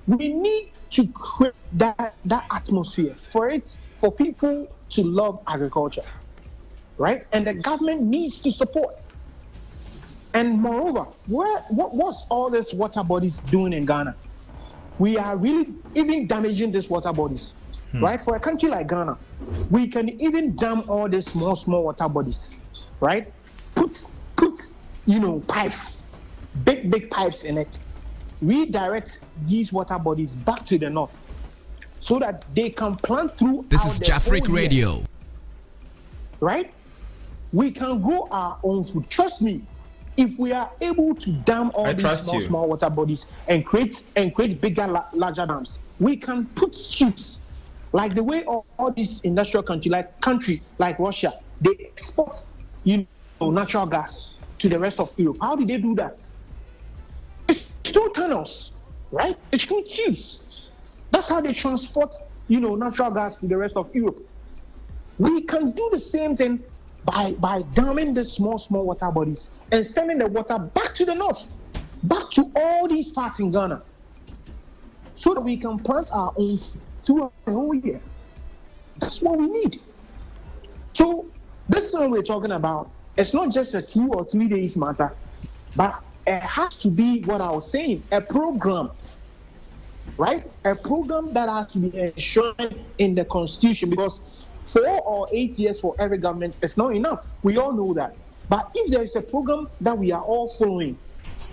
We need to create that atmosphere for people to love agriculture, right? And the government needs to support. And moreover, what's all this water bodies doing in Ghana? We are really even damaging these water bodies, right? For a country like Ghana, we can even dam all these small water bodies, right? Put pipes, big pipes in it. Redirect these water bodies back to the north so that they can plant through. This is Jafric Radio. Right? We can grow our own food. Trust me, if we are able to dam all these small water bodies and create bigger, larger dams, we can put ships like the way all these industrial countries like Russia, they export natural gas to the rest of Europe. How did they do that? It's through tunnels, right? It's through tubes. That's how they transport, natural gas to the rest of Europe. We can do the same thing by damming the small water bodies and sending the water back to the north, back to all these parts in Ghana, so that we can plant our own throughout the whole year. That's what we need. So this is what we're talking about. It's not just a 2 or 3 days matter, but it has to be what I was saying, a program, right? A program that has to be enshrined in the constitution, because 4 or 8 years for every government is not enough. We all know that. But if there is a program that we are all following,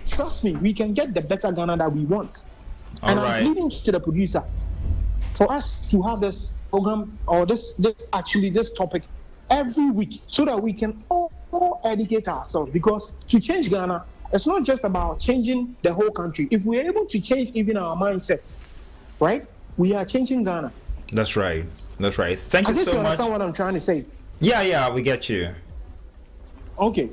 trust me, we can get the better Ghana that we want. I'm pleading to the producer for us to have this program or this topic every week so that we can all educate ourselves, because to change Ghana, it's not just about changing the whole country. If we're able to change even our mindsets, right, we are changing Ghana. That's right. Thank you so much. You understand what I'm trying to say? Yeah, we get you. Okay.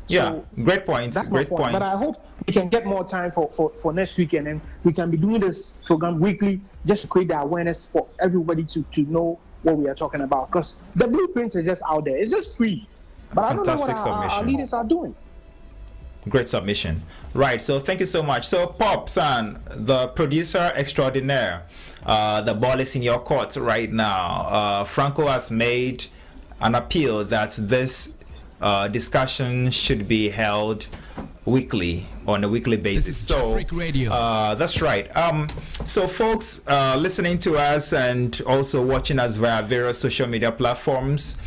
Yeah, So great points. that's my Great point. points. But I hope we can get more time for next week, and then we can be doing this program weekly just to create the awareness for everybody to know what we are talking about. Because the blueprint is just out there. It's just free. But I don't know what Fantastic our submission. leaders are doing. Great submission. Right, so thank you so much. So, Pop-san, the producer extraordinaire, the ball is in your court right now. Franco has made an appeal that this discussion should be held weekly, on a weekly basis. This is Jafric Radio. That's right. So folks listening to us and also watching us via various social media platforms,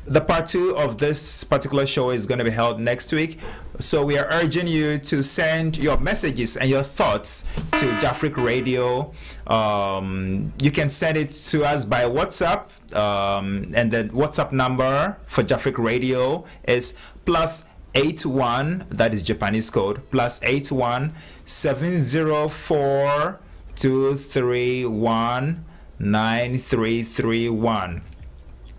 the part 2 of this particular show is going to be held next week. So we are urging you to send your messages and your thoughts to Jafric Radio. You can send it to us by WhatsApp, and the WhatsApp number for Jafric Radio is +81, that is Japanese code, +81 704 231 9331.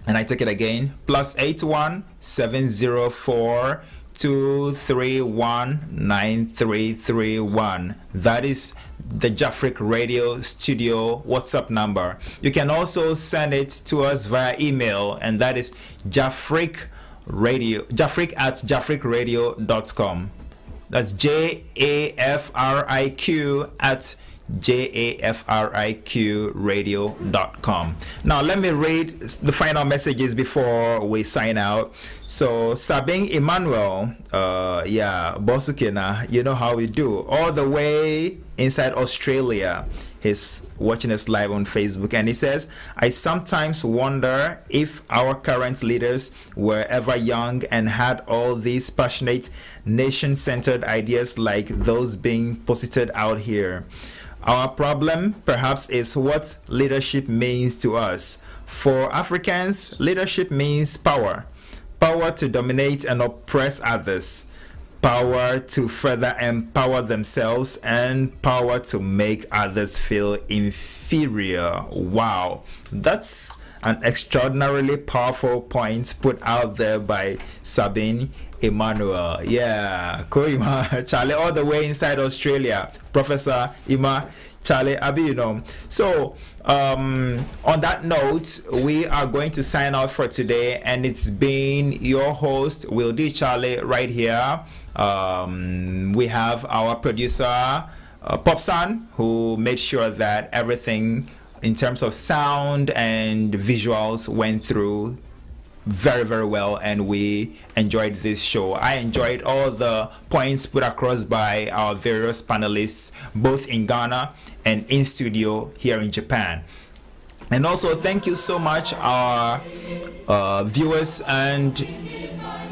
And I take it again, +81 704 231 9331. That is the Jafric Radio Studio WhatsApp number. You can also send it to us via email, and that is jafric@jafrikradio.com. That's JAFRIQ@jafriqradio.com. Now let me read the final messages before we sign out. So Sabine Emmanuel, Bosukena, you know how we do, all the way inside Australia. He's watching us live on Facebook, and he says, I sometimes wonder if our current leaders were ever young and had all these passionate nation-centered ideas like those being posited out here. Our problem perhaps is what leadership means to us. For Africans, leadership means power. Power to dominate and oppress others. Power to further empower themselves, and power to make others feel inferior. Wow, that's an extraordinarily powerful point put out there by Sabine Emmanuel. Yeah, Koima Charlie, all the way inside Australia. Professor Ima Charlie Abino. So on that note, we are going to sign out for today, and it's been your host Will D. Charlie right here. We have our producer Popsan, who made sure that everything in terms of sound and visuals went through very, very well, and we enjoyed this show. I enjoyed all the points put across by our various panelists, both in Ghana and in studio here in Japan. And also thank you so much our viewers and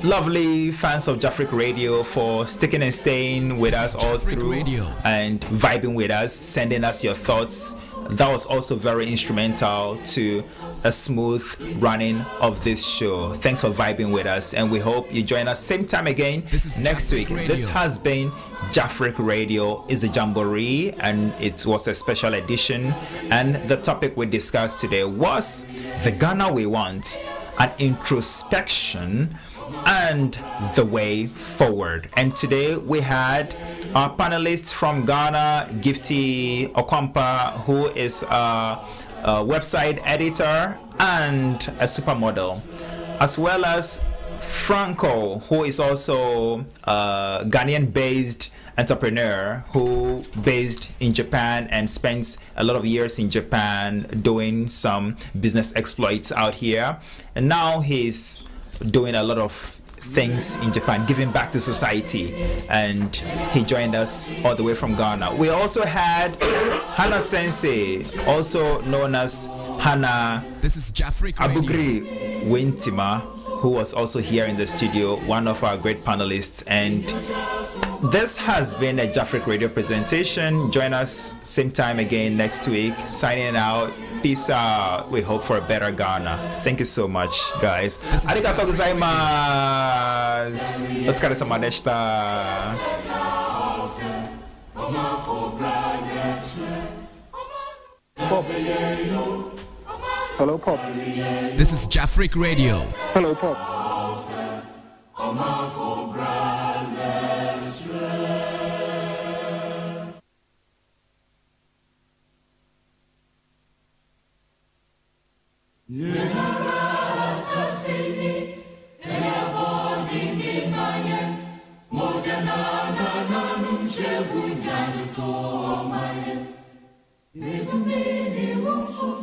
lovely fans of Jafric Radio for sticking and staying with us all through and vibing with us, sending us your thoughts. That was also very instrumental to a smooth running of this show. Thanks for vibing with us, and we hope you join us same time again next week. This has been Jafric Radio is the Jamboree, and it was a special edition, and the topic we discussed today was the Ghana we want, an introspection and the way forward. And today we had our panelists from Ghana, Gifty Okwampa, who is a website editor and a supermodel, as well as Franco, who is also a Ghanaian-based entrepreneur who based in Japan and spends a lot of years in Japan doing some business exploits out here, and now he's doing a lot of things in Japan, giving back to society, and he joined us all the way from Ghana. We also had Hannah Sensei, also known as Hannah Abugri Wintima, who was also here in the studio, one of our great panelists. And this has been a Jafric Radio presentation. Join us same time again next week. Signing out. Peace out. We hope for a better Ghana. Thank you so much, guys. Arigatou gozaimasu. Otsukare-sama deshita. Pop. Hello, Pop. This is Jafric Radio. Hello, Pop. Little baby, what's so